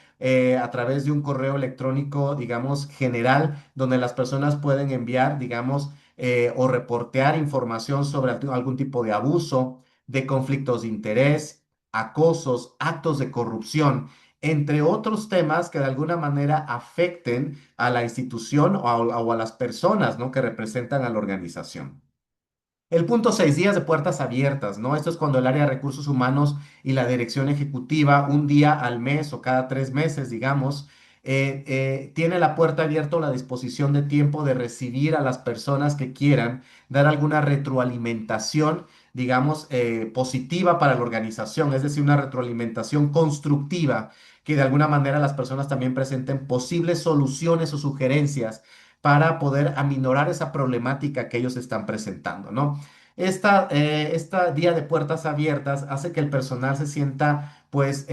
Speaker 1: a través de un correo electrónico, digamos, general, donde las personas pueden enviar, digamos, o reportear información sobre algún tipo de abuso, de conflictos de interés, acosos, actos de corrupción, entre otros temas que de alguna manera afecten a la institución o a las personas, ¿no? Que representan a la organización. El punto 6, días de puertas abiertas, ¿no? Esto es cuando el área de recursos humanos y la dirección ejecutiva, un día al mes o cada 3 meses, digamos, tiene la puerta abierta o la disposición de tiempo de recibir a las personas que quieran dar alguna retroalimentación, digamos, positiva para la organización, es decir, una retroalimentación constructiva, que de alguna manera las personas también presenten posibles soluciones o sugerencias para poder aminorar esa problemática que ellos están presentando, ¿no? Esta día de puertas abiertas hace que el personal se sienta, pues,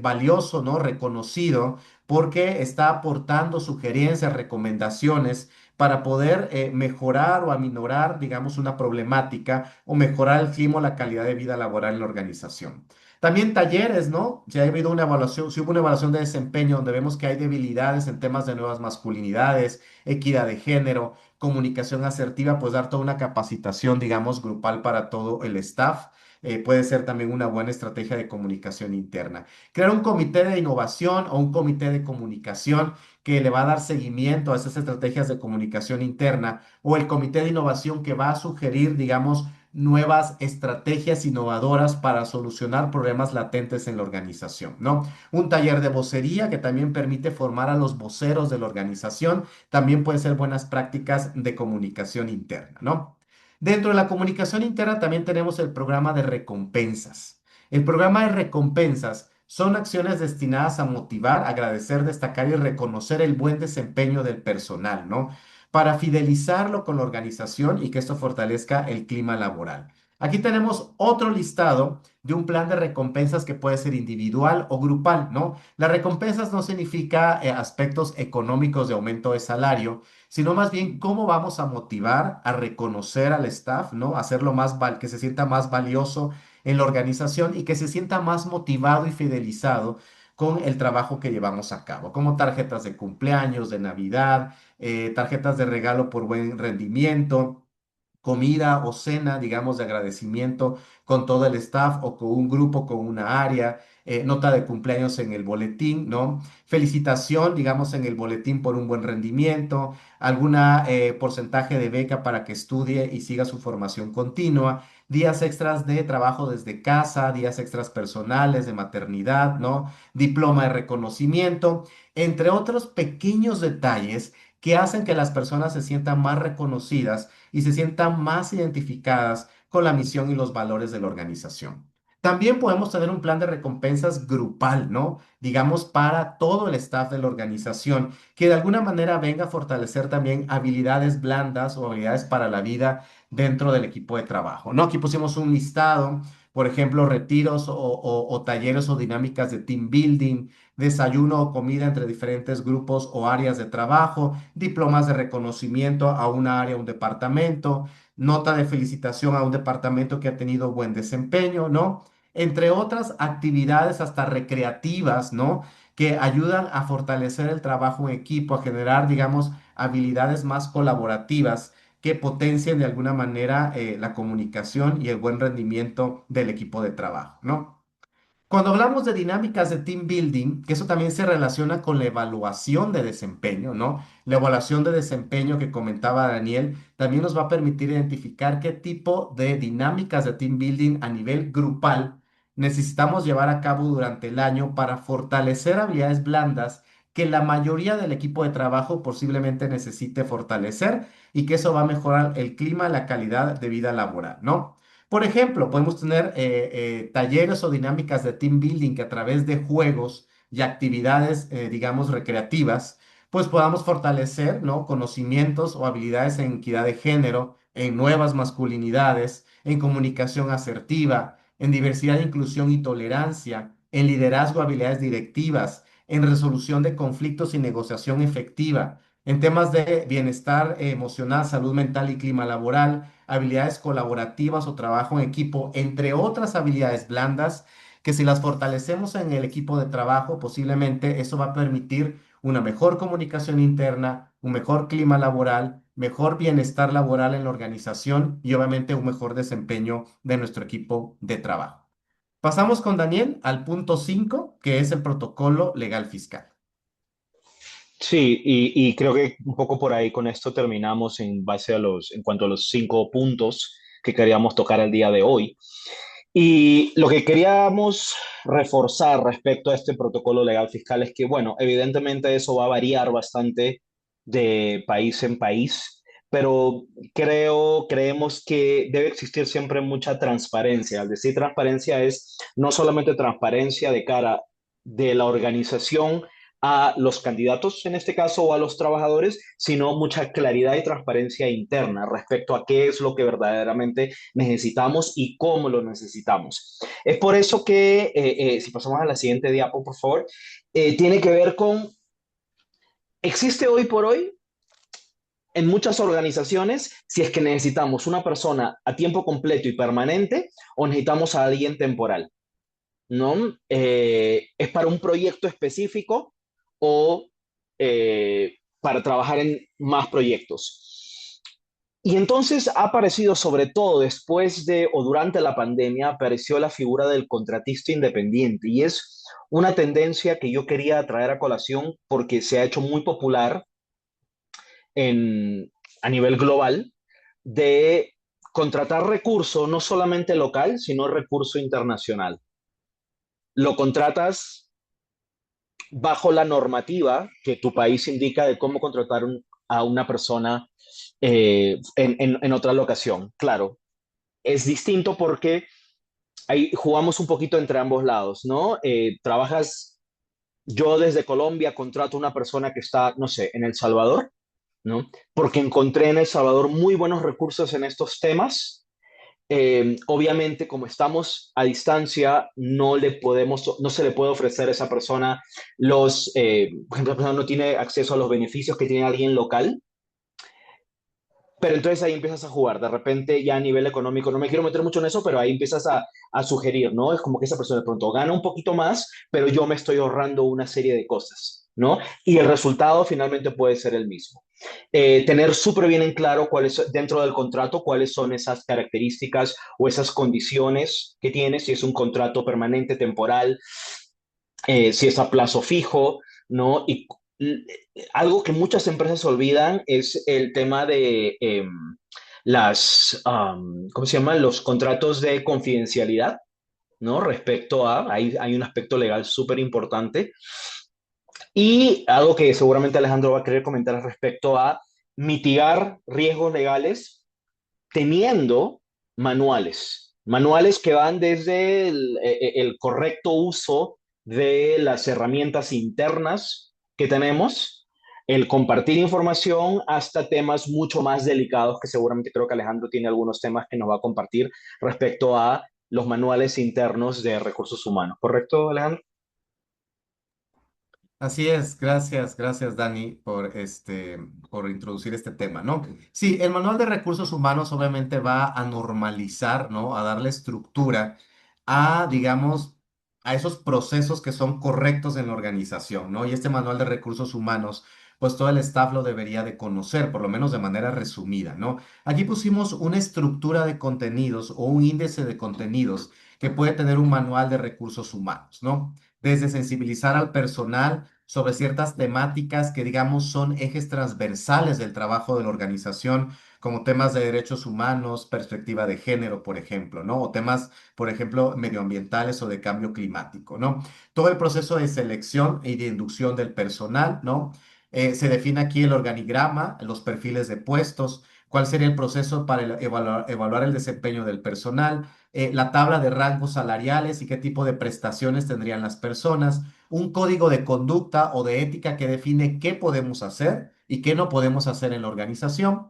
Speaker 1: valioso, ¿no? Reconocido, porque está aportando sugerencias, recomendaciones para poder mejorar o aminorar, digamos, una problemática o mejorar el clima o la calidad de vida laboral en la organización. También talleres, ¿no? Si ha habido una evaluación, si hubo una evaluación de desempeño donde vemos que hay debilidades en temas de nuevas masculinidades, equidad de género, comunicación asertiva, pues dar toda una capacitación, digamos, grupal para todo el staff. Puede ser también una buena estrategia de comunicación interna. Crear un comité de innovación o un comité de comunicación que le va a dar seguimiento a esas estrategias de comunicación interna o el comité de innovación que va a sugerir, digamos, nuevas estrategias innovadoras para solucionar problemas latentes en la organización, ¿no? Un taller de vocería que también permite formar a los voceros de la organización, también pueden ser buenas prácticas de comunicación interna, ¿no? Dentro de la comunicación interna también tenemos el programa de recompensas. El programa de recompensas son acciones destinadas a motivar, agradecer, destacar y reconocer el buen desempeño del personal, ¿no? Para fidelizarlo con la organización y que esto fortalezca el clima laboral. Aquí tenemos otro listado de un plan de recompensas que puede ser individual o grupal, ¿no? Las recompensas no significa aspectos económicos de aumento de salario, sino más bien cómo vamos a motivar, a reconocer al staff, ¿no? Hacerlo que se sienta más valioso en la organización y que se sienta más motivado y fidelizado con el trabajo que llevamos a cabo, como tarjetas de cumpleaños, de Navidad, tarjetas de regalo por buen rendimiento, comida o cena, digamos, de agradecimiento con todo el staff o con un grupo, con una área, nota de cumpleaños en el boletín, ¿no? Felicitación, digamos, en el boletín por un buen rendimiento, alguna porcentaje de beca para que estudie y siga su formación continua, días extras de trabajo desde casa, días extras personales de maternidad, ¿no? Diploma de reconocimiento, entre otros pequeños detalles que hacen que las personas se sientan más reconocidas y se sientan más identificadas con la misión y los valores de la organización. También podemos tener un plan de recompensas grupal, ¿no? Digamos, para todo el staff de la organización, que de alguna manera venga a fortalecer también habilidades blandas o habilidades para la vida dentro del equipo de trabajo, ¿no? Aquí pusimos un listado, por ejemplo, retiros o talleres o dinámicas de team building, desayuno o comida entre diferentes grupos o áreas de trabajo, diplomas de reconocimiento a una área, un departamento, nota de felicitación a un departamento que ha tenido buen desempeño, ¿no? Entre otras actividades hasta recreativas, ¿no? Que ayudan a fortalecer el trabajo en equipo, a generar, digamos, habilidades más colaborativas que potencien de alguna manera la comunicación y el buen rendimiento del equipo de trabajo, ¿no? Cuando hablamos de dinámicas de team building, que eso también se relaciona con la evaluación de desempeño, ¿no? La evaluación de desempeño que comentaba Daniel también nos va a permitir identificar qué tipo de dinámicas de team building a nivel grupal necesitamos llevar a cabo durante el año para fortalecer habilidades blandas que la mayoría del equipo de trabajo posiblemente necesite fortalecer y que eso va a mejorar el clima, la calidad de vida laboral, ¿no? Por ejemplo, podemos tener talleres o dinámicas de team building que a través de juegos y actividades, digamos, recreativas, pues podamos fortalecer, ¿no? Conocimientos o habilidades en equidad de género, en nuevas masculinidades, en comunicación asertiva, en diversidad, inclusión y tolerancia, en liderazgo, habilidades directivas, en resolución de conflictos y negociación efectiva, en temas de bienestar emocional, salud mental y clima laboral, habilidades colaborativas o trabajo en equipo, entre otras habilidades blandas que si las fortalecemos en el equipo de trabajo, posiblemente eso va a permitir una mejor comunicación interna, un mejor clima laboral, mejor bienestar laboral en la organización y obviamente un mejor desempeño de nuestro equipo de trabajo. Pasamos con Daniel al punto 5, que es el protocolo legal fiscal.
Speaker 2: Sí, y creo que un poco por ahí con esto terminamos en base a en cuanto a los 5 puntos que queríamos tocar el día de hoy. Y lo que queríamos reforzar respecto a este protocolo legal fiscal es que, bueno, evidentemente eso va a variar bastante de país en país, pero creemos que debe existir siempre mucha transparencia. Al decir transparencia es no solamente transparencia de cara de la organización a los candidatos, en este caso, o a los trabajadores, sino mucha claridad y transparencia interna respecto a qué es lo que verdaderamente necesitamos y cómo lo necesitamos. Es por eso que, si pasamos a la siguiente diapo, por favor, tiene que ver con, existe hoy por hoy en muchas organizaciones si es que necesitamos una persona a tiempo completo y permanente o necesitamos a alguien temporal, ¿no? ¿Es para un proyecto específico o para trabajar en más proyectos? Y entonces ha aparecido, sobre todo después de o durante la pandemia, apareció la figura del contratista independiente y es una tendencia que yo quería traer a colación porque se ha hecho muy popular a nivel global de contratar recurso no solamente local, sino recurso internacional. Lo contratas bajo la normativa que tu país indica de cómo contratar a una persona en otra locación. Claro, es distinto porque ahí jugamos un poquito entre ambos lados, ¿no? Trabajas, yo desde Colombia contrato a una persona que está, no sé, en El Salvador, ¿no? Porque encontré en El Salvador muy buenos recursos en estos temas. Obviamente, como estamos a distancia, no se le puede ofrecer a esa persona por ejemplo, la persona no tiene acceso a los beneficios que tiene alguien local, pero entonces ahí empiezas a jugar, de repente ya a nivel económico, no me quiero meter mucho en eso, pero ahí empiezas a sugerir, ¿no? Es como que esa persona de pronto gana un poquito más, pero yo me estoy ahorrando una serie de cosas, ¿no? Y el resultado finalmente puede ser el mismo. Tener súper bien en claro cuáles, dentro del contrato, cuáles son esas características o esas condiciones que tienes, si es un contrato permanente, temporal, si es a plazo fijo, ¿no? Y algo que muchas empresas olvidan es el tema de ¿cómo se llaman? Los contratos de confidencialidad, ¿no? Respecto a, hay un aspecto legal súper importante. Y algo que seguramente Alejandro va a querer comentar respecto a mitigar riesgos legales teniendo manuales que van desde el correcto uso de las herramientas internas que tenemos, el compartir información, hasta temas mucho más delicados que seguramente creo que Alejandro tiene algunos temas que nos va a compartir respecto a los manuales internos de recursos humanos. ¿Correcto, Alejandro?
Speaker 1: Así es, gracias Dani por introducir este tema, ¿no? Sí, el manual de recursos humanos obviamente va a normalizar, ¿no? A darle estructura a, digamos, a esos procesos que son correctos en la organización, ¿no? Y este manual de recursos humanos, pues todo el staff lo debería de conocer, por lo menos de manera resumida, ¿no? Aquí pusimos una estructura de contenidos o un índice de contenidos que puede tener un manual de recursos humanos, ¿no? Desde sensibilizar al personal sobre ciertas temáticas que, digamos, son ejes transversales del trabajo de la organización, como temas de derechos humanos, perspectiva de género, por ejemplo, ¿no? O temas, por ejemplo, medioambientales o de cambio climático, ¿no? Todo el proceso de selección y de inducción del personal, ¿no? Se define aquí el organigrama, los perfiles de puestos, cuál sería el proceso para evaluar el desempeño del personal, la tabla de rangos salariales y qué tipo de prestaciones tendrían las personas, un código de conducta o de ética que define qué podemos hacer y qué no podemos hacer en la organización,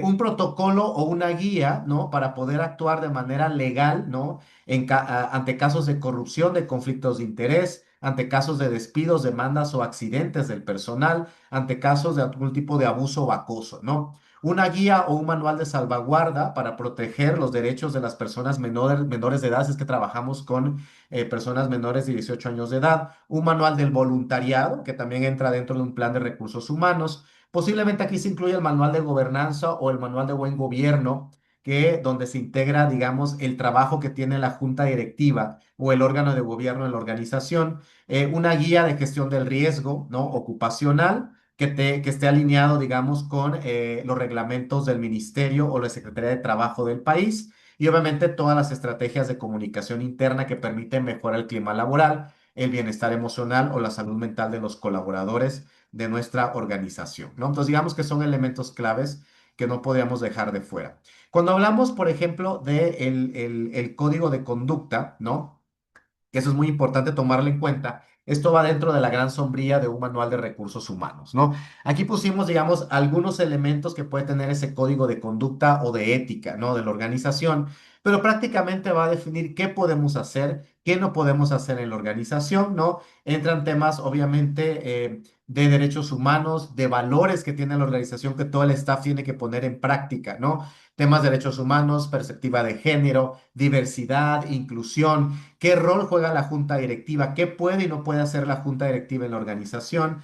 Speaker 1: un protocolo o una guía, ¿no? Para poder actuar de manera legal, ¿no? Ante casos de corrupción, de conflictos de interés, ante casos de despidos, demandas o accidentes del personal, ante casos de algún tipo de abuso o acoso, ¿no? Una guía o un manual de salvaguarda para proteger los derechos de las personas menores de edad, si es que trabajamos con personas menores de 18 años de edad, un manual del voluntariado, que también entra dentro de un plan de recursos humanos. Posiblemente aquí se incluye el manual de gobernanza o el manual de buen gobierno, donde se integra, digamos, el trabajo que tiene la junta directiva o el órgano de gobierno de la organización, una guía de gestión del riesgo, ¿no? Ocupacional, que esté alineado, digamos, con los reglamentos del ministerio o la Secretaría de Trabajo del país. Y obviamente todas las estrategias de comunicación interna que permiten mejorar el clima laboral, el bienestar emocional o la salud mental de los colaboradores de nuestra organización, ¿no? Entonces, digamos que son elementos claves que no podíamos dejar de fuera. Cuando hablamos, por ejemplo, de el código de conducta, ¿no? Que eso es muy importante tomarlo en cuenta. Esto va dentro de la gran sombrilla de un manual de recursos humanos, ¿no? Aquí pusimos, digamos, algunos elementos que puede tener ese código de conducta o de ética, ¿no? De la organización, pero prácticamente va a definir qué podemos hacer, qué no podemos hacer en la organización, ¿no? Entran temas, obviamente, de derechos humanos, de valores que tiene la organización que todo el staff tiene que poner en práctica, ¿no? Temas de derechos humanos, perspectiva de género, diversidad, inclusión, qué rol juega la junta directiva, qué puede y no puede hacer la junta directiva en la organización,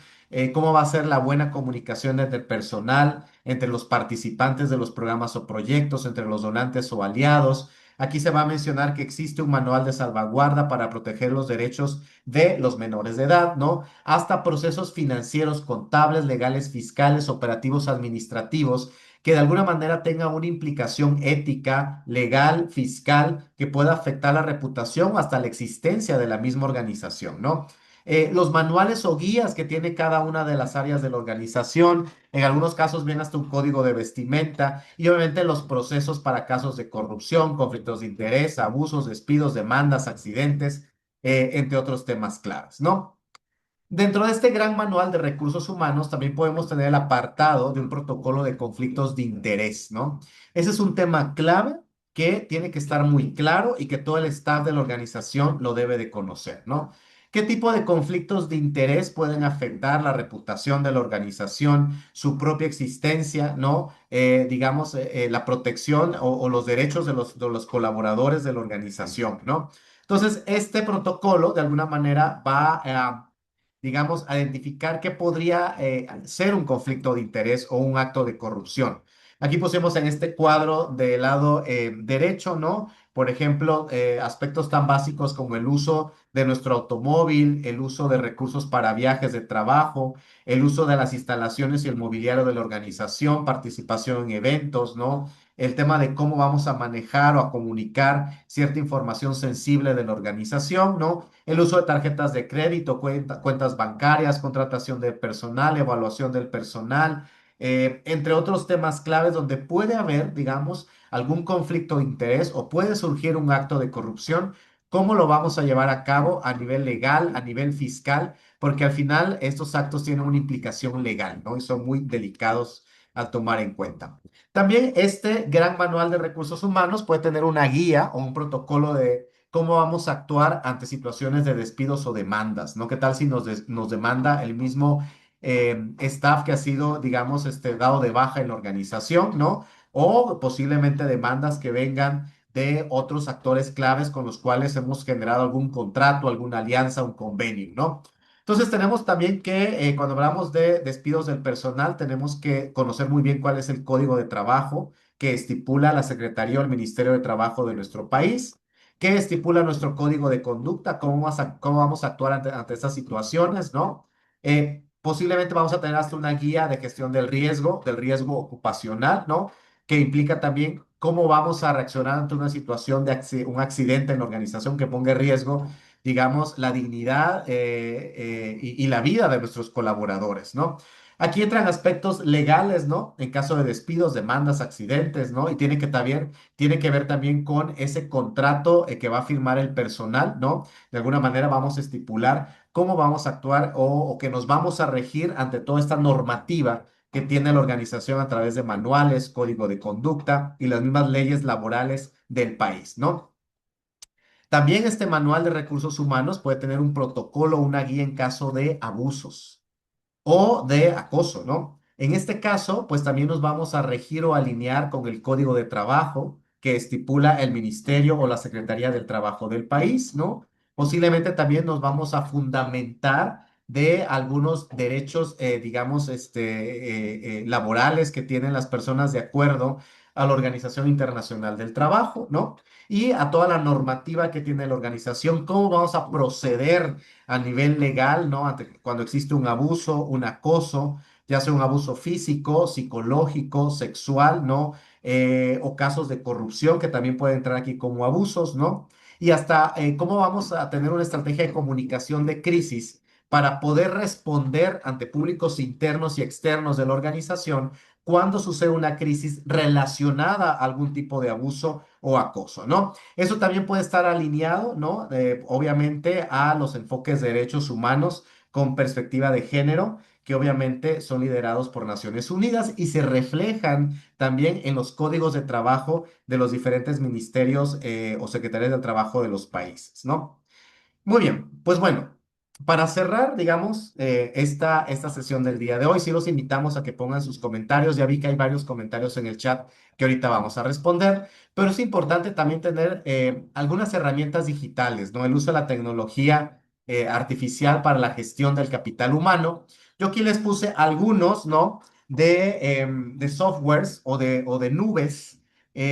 Speaker 1: cómo va a ser la buena comunicación entre el personal, entre los participantes de los programas o proyectos, entre los donantes o aliados. Aquí se va a mencionar que existe un manual de salvaguarda para proteger los derechos de los menores de edad, ¿no? Hasta procesos financieros, contables, legales, fiscales, operativos, administrativos que de alguna manera tenga una implicación ética, legal, fiscal, que pueda afectar la reputación o hasta la existencia de la misma organización, ¿no? los manuales o guías que tiene cada una de las áreas de la organización. En algunos casos viene hasta un código de vestimenta y obviamente los procesos para casos de corrupción, conflictos de interés, abusos, despidos, demandas, accidentes, entre otros temas claves, ¿no? Dentro de este gran manual de recursos humanos también podemos tener el apartado de un protocolo de conflictos de interés, ¿no? Ese es un tema clave que tiene que estar muy claro y que todo el staff de la organización lo debe de conocer, ¿no? ¿Qué tipo de conflictos de interés pueden afectar la reputación de la organización, su propia existencia, ¿no? Digamos, la protección o los derechos de los colaboradores de la organización, ¿no? Entonces, este protocolo de alguna manera va a digamos, a identificar qué podría ser un conflicto de interés o un acto de corrupción. Aquí pusimos en este cuadro del lado derecho, ¿no? Por ejemplo, aspectos tan básicos como el uso de nuestro automóvil, el uso de recursos para viajes de trabajo, el uso de las instalaciones y el mobiliario de la organización, participación en eventos, ¿no? El tema de cómo vamos a manejar o a comunicar cierta información sensible de la organización, ¿no? El uso de tarjetas de crédito, cuentas bancarias, contratación de personal, evaluación del personal, entre otros temas claves donde puede haber, digamos, algún conflicto de interés o puede surgir un acto de corrupción. ¿Cómo lo vamos a llevar a cabo a nivel legal, a nivel fiscal? Porque al final estos actos tienen una implicación legal, ¿no? Y son muy delicados a tomar en cuenta. También este gran manual de recursos humanos puede tener una guía o un protocolo de cómo vamos a actuar ante situaciones de despidos o demandas, ¿no? ¿Qué tal si nos demanda el mismo staff que ha sido, digamos, dado de baja en la organización, ¿no? O posiblemente demandas que vengan de otros actores claves con los cuales hemos generado algún contrato, alguna alianza, un convenio, ¿no? Entonces tenemos también que, cuando hablamos de despidos del personal, tenemos que conocer muy bien cuál es el código de trabajo que estipula la Secretaría o el Ministerio de Trabajo de nuestro país. ¿Qué estipula nuestro código de conducta? Cómo vamos a actuar ante estas situaciones, ¿no? Posiblemente vamos a tener hasta una guía de gestión del riesgo ocupacional, ¿no? Que implica también cómo vamos a reaccionar ante una situación de un accidente en la organización que ponga en riesgo, digamos, la dignidad y la vida de nuestros colaboradores, ¿no? Aquí entran aspectos legales, ¿no? En caso de despidos, demandas, accidentes, ¿no? Y tiene que ver también con ese contrato que va a firmar el personal, ¿no? De alguna manera vamos a estipular cómo vamos a actuar o que nos vamos a regir ante toda esta normativa que tiene la organización a través de manuales, código de conducta y las mismas leyes laborales del país, ¿no? También este manual de recursos humanos puede tener un protocolo o una guía en caso de abusos o de acoso, ¿no? En este caso, pues también nos vamos a regir o alinear con el código de trabajo que estipula el ministerio o la Secretaría del Trabajo del país, ¿no? Posiblemente también nos vamos a fundamentar de algunos derechos, digamos, laborales que tienen las personas de acuerdo a la Organización Internacional del Trabajo, ¿no? Y a toda la normativa que tiene la organización, cómo vamos a proceder a nivel legal, ¿no? Cuando existe un abuso, un acoso, ya sea un abuso físico, psicológico, sexual, ¿no? O casos de corrupción que también pueden entrar aquí como abusos, ¿no? Y hasta cómo vamos a tener una estrategia de comunicación de crisis para poder responder ante públicos internos y externos de la organización cuando sucede una crisis relacionada a algún tipo de abuso o acoso, ¿no? Eso también puede estar alineado, ¿no? Obviamente a los enfoques de derechos humanos con perspectiva de género, que obviamente son liderados por Naciones Unidas y se reflejan también en los códigos de trabajo de los diferentes ministerios o secretarías del trabajo de los países, ¿no? Muy bien, pues bueno, para cerrar, digamos, esta sesión del día de hoy, sí los invitamos a que pongan sus comentarios. Ya vi que hay varios comentarios en el chat que ahorita vamos a responder, pero es importante también tener algunas herramientas digitales, ¿no? El uso de la tecnología artificial para la gestión del capital humano. Yo aquí les puse algunos, ¿no? De softwares o de nubes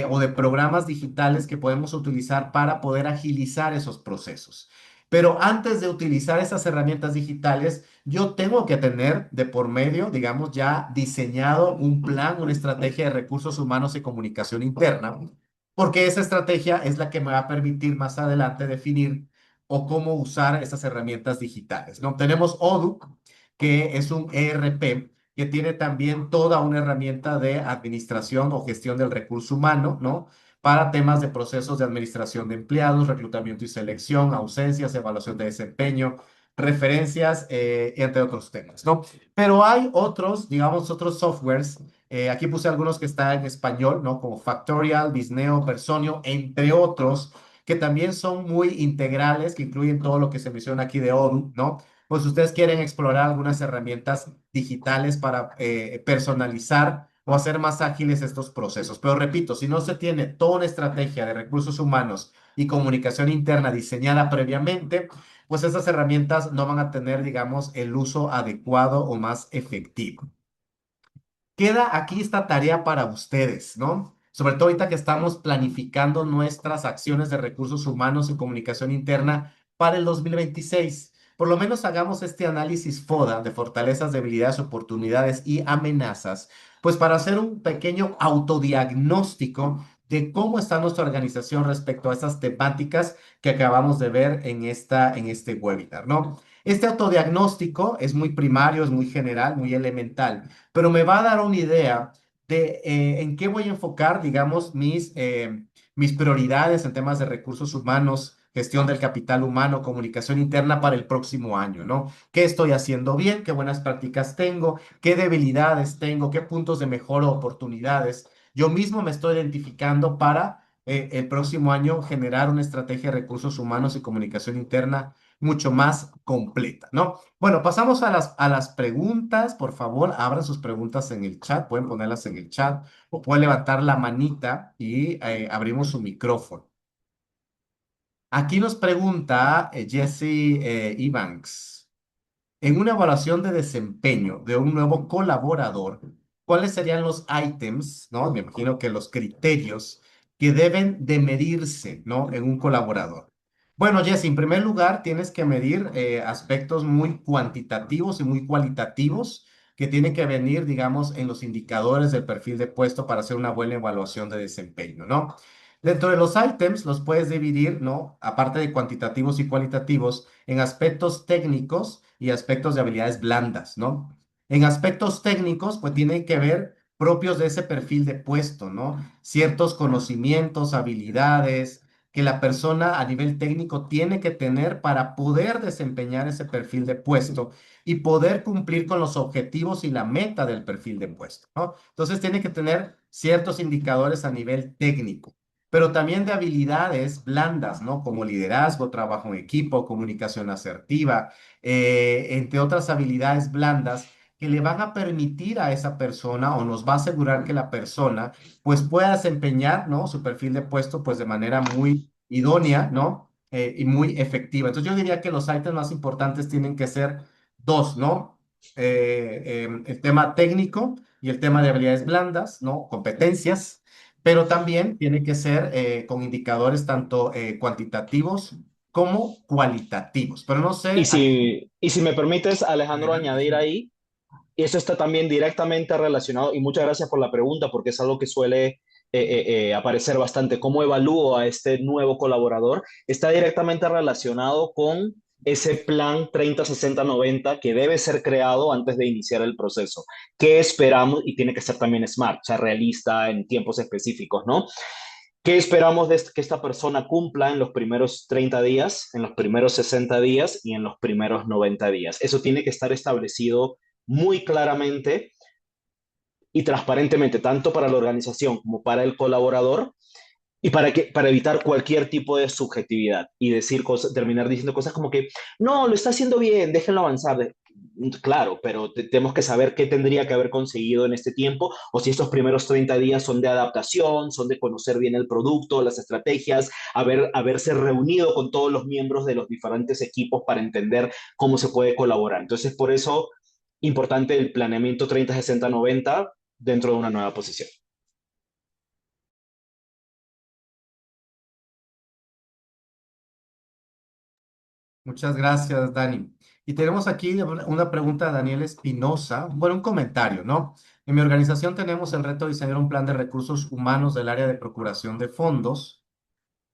Speaker 1: o de programas digitales que podemos utilizar para poder agilizar esos procesos. Pero antes de utilizar esas herramientas digitales, yo tengo que tener de por medio, digamos, ya diseñado un plan, una estrategia de recursos humanos y comunicación interna, porque esa estrategia es la que me va a permitir más adelante definir o cómo usar esas herramientas digitales, ¿no? Tenemos Odoo, que es un ERP que tiene también toda una herramienta de administración o gestión del recurso humano, ¿no? Para temas de procesos de administración de empleados, reclutamiento y selección, ausencias, evaluación de desempeño, referencias, entre otros temas, ¿no? Pero hay otros, digamos, otros softwares. Aquí puse algunos que están en español, ¿no? Como Factorial, Bisneo, Personio, entre otros, que también son muy integrales, que incluyen todo lo que se menciona aquí de Odoo, ¿no? Pues ustedes quieren explorar algunas herramientas digitales para personalizar o hacer más ágiles estos procesos. Pero repito, si no se tiene toda una estrategia de recursos humanos y comunicación interna diseñada previamente, pues esas herramientas no van a tener, digamos, el uso adecuado o más efectivo. Queda aquí esta tarea para ustedes, ¿no? Sobre todo ahorita que estamos planificando nuestras acciones de recursos humanos y comunicación interna para el 2026. Por lo menos hagamos este análisis FODA de fortalezas, debilidades, oportunidades y amenazas, pues para hacer un pequeño autodiagnóstico de cómo está nuestra organización respecto a estas temáticas que acabamos de ver en este webinar, ¿no? Este autodiagnóstico es muy primario, es muy general, muy elemental, pero me va a dar una idea de en qué voy a enfocar, digamos, mis prioridades en temas de recursos humanos, gestión del capital humano, comunicación interna para el próximo año, ¿no? ¿Qué estoy haciendo bien? ¿Qué buenas prácticas tengo? ¿Qué debilidades tengo? ¿Qué puntos de mejora o oportunidades? Yo mismo me estoy identificando para el próximo año generar una estrategia de recursos humanos y comunicación interna mucho más completa, ¿no? Bueno, pasamos a las preguntas. Por favor, abran sus preguntas en el chat. Pueden ponerlas en el chat o pueden levantar la manita y abrimos su micrófono. Aquí nos pregunta Jesse Evans. En una evaluación de desempeño de un nuevo colaborador, ¿cuáles serían los ítems, ¿no? Me imagino que los criterios que deben de medirse, ¿no? En un colaborador. Bueno, Jesse, en primer lugar, tienes que medir aspectos muy cuantitativos y muy cualitativos que tienen que venir, digamos, en los indicadores del perfil de puesto para hacer una buena evaluación de desempeño, ¿no? Dentro de los ítems los puedes dividir, ¿no? Aparte de cuantitativos y cualitativos, en aspectos técnicos y aspectos de habilidades blandas, ¿no? En aspectos técnicos, pues tienen que ver propios de ese perfil de puesto, ¿no? Ciertos conocimientos, habilidades que la persona a nivel técnico tiene que tener para poder desempeñar ese perfil de puesto y poder cumplir con los objetivos y la meta del perfil de puesto, ¿no? Entonces tiene que tener ciertos indicadores a nivel técnico, pero también de habilidades blandas, ¿no? Como liderazgo, trabajo en equipo, comunicación asertiva, entre otras habilidades blandas que le van a permitir a esa persona o nos va a asegurar que la persona pues pueda desempeñar, ¿no? Su perfil de puesto pues de manera muy idónea, ¿no? Y muy efectiva. Entonces yo diría que los ítems más importantes tienen que ser dos, ¿no? El tema técnico y el tema de habilidades blandas, ¿no? Competencias, pero también tiene que ser con indicadores tanto cuantitativos como cualitativos. Pero no sé, aquí.
Speaker 2: Y si me permites, Alejandro,
Speaker 1: Adelante,
Speaker 2: añadir
Speaker 1: sí.
Speaker 2: ahí, y eso está también directamente relacionado, y muchas gracias por la pregunta, porque es algo que suele aparecer bastante. ¿Cómo evalúo a este nuevo colaborador? Está directamente relacionado con ese plan 30-60-90 que debe ser creado antes de iniciar el proceso. ¿Qué esperamos? Y tiene que ser también smart, o sea, realista en tiempos específicos, ¿no? ¿Qué esperamos de que esta persona cumpla en los primeros 30 días, en los primeros 60 días y en los primeros 90 días? Eso tiene que estar establecido muy claramente y transparentemente, tanto para la organización como para el colaborador, y para evitar cualquier tipo de subjetividad y decir cosas, terminar diciendo cosas como que, no, lo está haciendo bien, déjenlo avanzar. Claro, pero tenemos que saber qué tendría que haber conseguido en este tiempo, o si estos primeros 30 días son de adaptación, son de conocer bien el producto, las estrategias, haberse reunido con todos los miembros de los diferentes equipos para entender cómo se puede colaborar. Entonces, por eso, importante el planeamiento 30-60-90 dentro de una nueva posición.
Speaker 1: Muchas gracias, Dani. Y tenemos aquí una pregunta de Daniel Espinosa, bueno, un comentario, ¿no? En mi organización tenemos el reto de diseñar un plan de recursos humanos del área de procuración de fondos.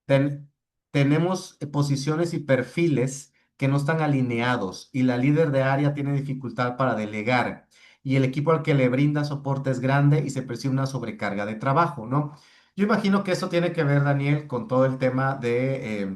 Speaker 1: Ten- tenemos posiciones y perfiles que no están alineados y la líder de área tiene dificultad para delegar y el equipo al que le brinda soporte es grande y se percibe una sobrecarga de trabajo, ¿no? Yo imagino que eso tiene que ver, Daniel, con todo el tema de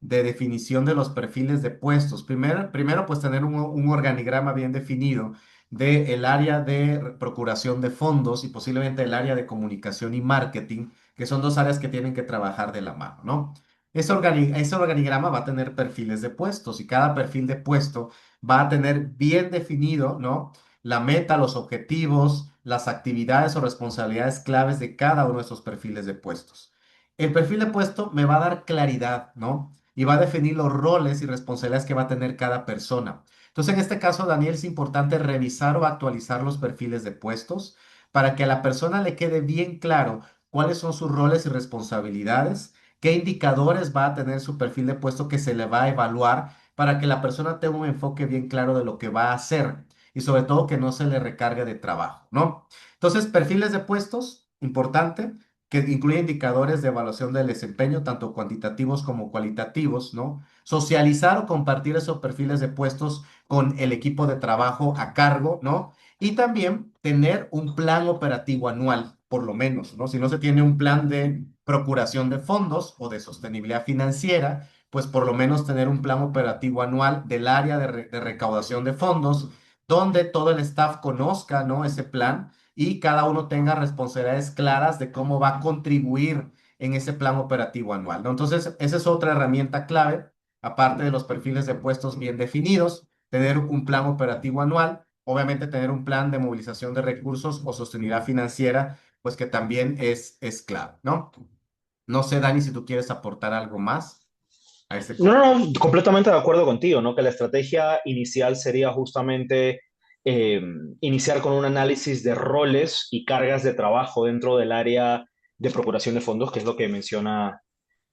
Speaker 1: definición de los perfiles de puestos. Primero pues tener un organigrama bien definido del área de procuración de fondos y posiblemente el área de comunicación y marketing, que son dos áreas que tienen que trabajar de la mano, ¿no? Ese organigrama va a tener perfiles de puestos y cada perfil de puesto va a tener bien definido, ¿no? La meta, los objetivos, las actividades o responsabilidades claves de cada uno de esos perfiles de puestos. El perfil de puesto me va a dar claridad, ¿no? Y va a definir los roles y responsabilidades que va a tener cada persona. Entonces, en este caso, Daniel, es importante revisar o actualizar los perfiles de puestos para que a la persona le quede bien claro cuáles son sus roles y responsabilidades, qué indicadores va a tener su perfil de puesto que se le va a evaluar para que la persona tenga un enfoque bien claro de lo que va a hacer y sobre todo que no se le recargue de trabajo, ¿no? Entonces, perfiles de puestos, importante que incluye indicadores de evaluación del desempeño, tanto cuantitativos como cualitativos, ¿no? Socializar o compartir esos perfiles de puestos con el equipo de trabajo a cargo, ¿no? Y también tener un plan operativo anual, por lo menos, ¿no? Si no se tiene un plan de procuración de fondos o de sostenibilidad financiera, pues por lo menos tener un plan operativo anual del área de recaudación de fondos, donde todo el staff conozca, ¿no? Ese plan y cada uno tenga responsabilidades claras de cómo va a contribuir en ese plan operativo anual, ¿no? Entonces, esa es otra herramienta clave, aparte de los perfiles de puestos bien definidos, tener un plan operativo anual, obviamente tener un plan de movilización de recursos o sostenibilidad financiera, pues que también es clave, ¿no? No sé, Dani, si tú quieres aportar algo más a este
Speaker 2: No,
Speaker 1: comentario.
Speaker 2: no, no, completamente de acuerdo contigo, ¿no? Que la estrategia inicial sería justamente eh, iniciar con un análisis de roles y cargas de trabajo dentro del área de procuración de fondos, que es lo que menciona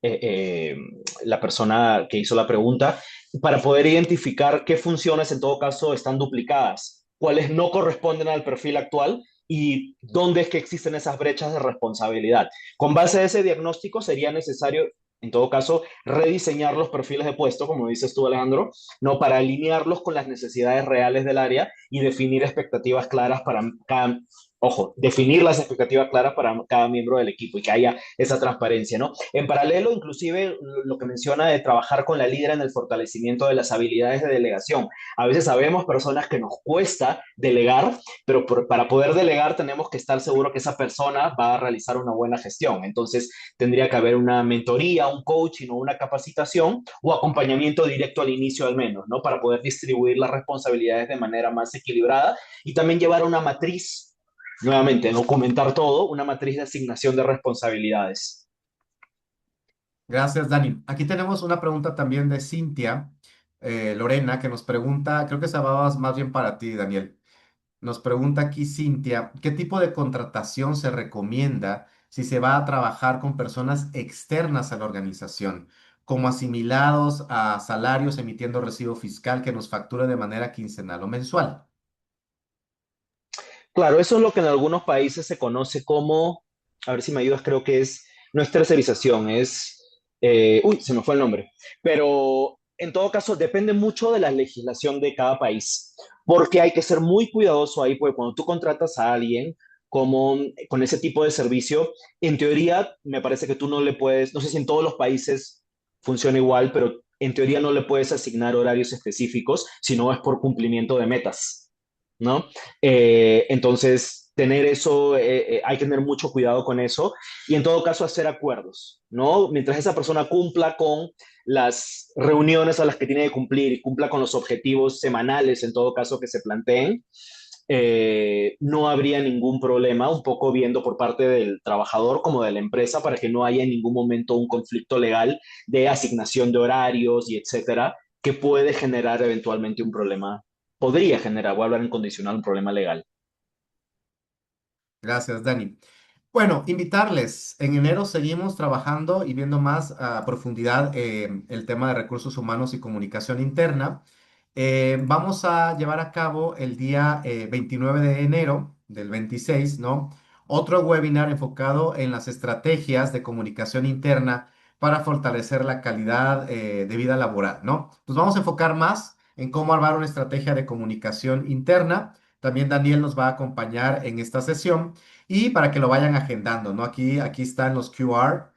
Speaker 2: eh, eh, la persona que hizo la pregunta, para poder identificar qué funciones en todo caso están duplicadas, cuáles no corresponden al perfil actual y dónde es que existen esas brechas de responsabilidad. Con base a ese diagnóstico sería necesario, en todo caso, rediseñar los perfiles de puesto, como dices tú, Alejandro, no para alinearlos con las necesidades reales del área y definir expectativas claras para cada, ojo, definir las expectativas claras para cada miembro del equipo y que haya esa transparencia, ¿no? En paralelo, inclusive, lo que menciona de trabajar con la líder en el fortalecimiento de las habilidades de delegación. A veces sabemos personas que nos cuesta delegar, pero para poder delegar tenemos que estar seguros que esa persona va a realizar una buena gestión. Entonces, tendría que haber una mentoría, un coaching o una capacitación o acompañamiento directo al inicio al menos, ¿no? Para poder distribuir las responsabilidades de manera más equilibrada y también llevar una matriz, nuevamente, documentar todo, una matriz de asignación de responsabilidades.
Speaker 1: Gracias, Dani. Aquí tenemos una pregunta también de Cintia Lorena, que nos pregunta, creo que esa va más bien para ti, Daniel. Nos pregunta aquí Cintia, ¿qué tipo de contratación se recomienda si se va a trabajar con personas externas a la organización, como asimilados a salarios emitiendo recibo fiscal que nos facture de manera quincenal o mensual?
Speaker 2: Claro, eso es lo que en algunos países se conoce como, a ver si me ayudas, creo que es, no es tercerización, uy, se me fue el nombre, pero en todo caso depende mucho de la legislación de cada país, porque hay que ser muy cuidadoso ahí, porque cuando tú contratas a alguien como con ese tipo de servicio, en teoría me parece que tú no le puedes, no sé si en todos los países funciona igual, pero en teoría no le puedes asignar horarios específicos, si no es por cumplimiento de metas, ¿no? Entonces, tener eso, hay que tener mucho cuidado con eso y en todo caso hacer acuerdos, ¿no? Mientras esa persona cumpla con las reuniones a las que tiene que cumplir y cumpla con los objetivos semanales, en todo caso que se planteen, no habría ningún problema, un poco viendo por parte del trabajador como de la empresa para que no haya en ningún momento un conflicto legal de asignación de horarios y etcétera, que puede generar eventualmente un problema, podría generar, voy a hablar en condicional, un problema legal.
Speaker 1: Gracias, Dani. Bueno, invitarles. En enero seguimos trabajando y viendo más a profundidad el tema de recursos humanos y comunicación interna. Vamos a llevar a cabo el día 29 de enero del 26, ¿no? Otro webinar enfocado en las estrategias de comunicación interna para fortalecer la calidad de vida laboral, ¿no? Nos vamos a enfocar más en cómo armar una estrategia de comunicación interna. También Daniel nos va a acompañar en esta sesión y para que lo vayan agendando, ¿no? Aquí están los QR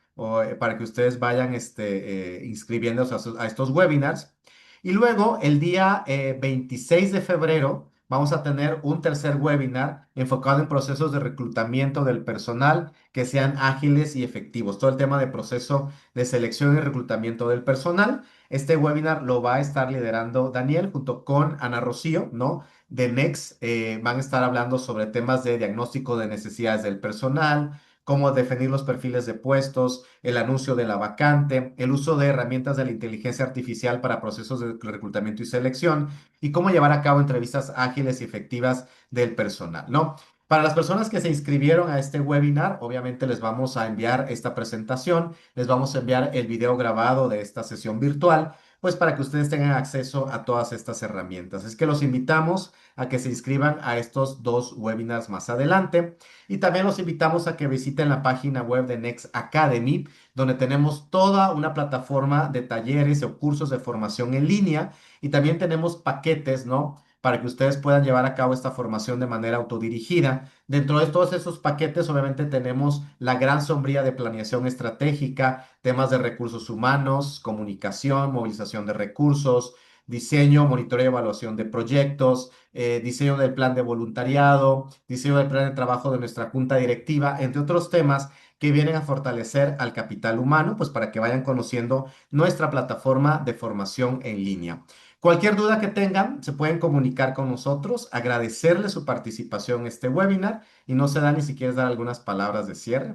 Speaker 1: para que ustedes vayan inscribiéndose a estos webinars. Y luego, el día 26 de febrero, vamos a tener un tercer webinar enfocado en procesos de reclutamiento del personal que sean ágiles y efectivos. Todo el tema de proceso de selección y reclutamiento del personal. Este webinar lo va a estar liderando Daniel junto con Ana Rocío, ¿no? De Next. Van a estar hablando sobre temas de diagnóstico de necesidades del personal, cómo definir los perfiles de puestos, el anuncio de la vacante, el uso de herramientas de la inteligencia artificial para procesos de reclutamiento y selección y cómo llevar a cabo entrevistas ágiles y efectivas del personal, ¿no? Para las personas que se inscribieron a este webinar, obviamente les vamos a enviar esta presentación, les vamos a enviar el video grabado de esta sesión virtual, pues para que ustedes tengan acceso a todas estas herramientas. Es que los invitamos a que se inscriban a estos dos webinars más adelante. Y también los invitamos a que visiten la página web de Next Academy, donde tenemos toda una plataforma de talleres o cursos de formación en línea y también tenemos paquetes, ¿no? Para que ustedes puedan llevar a cabo esta formación de manera autodirigida. Dentro de todos esos paquetes, obviamente, tenemos la gran sombría de planeación estratégica, temas de recursos humanos, comunicación, movilización de recursos, diseño, monitoreo y evaluación de proyectos, diseño del plan de voluntariado, diseño del plan de trabajo de nuestra junta directiva, entre otros temas que vienen a fortalecer al capital humano, pues para que vayan conociendo nuestra plataforma de formación en línea. Cualquier duda que tengan, se pueden comunicar con nosotros, agradecerle su participación en este webinar y no se da ni si quieres dar algunas palabras de cierre.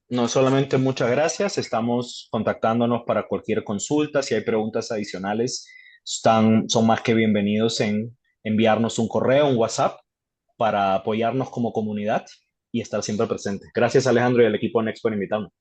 Speaker 2: No solamente muchas gracias, estamos contactándonos para cualquier consulta. Si hay preguntas adicionales, son más que bienvenidos en enviarnos un correo, un WhatsApp, para apoyarnos como comunidad y estar siempre presentes. Gracias, Alejandro, y al equipo Next por invitarnos.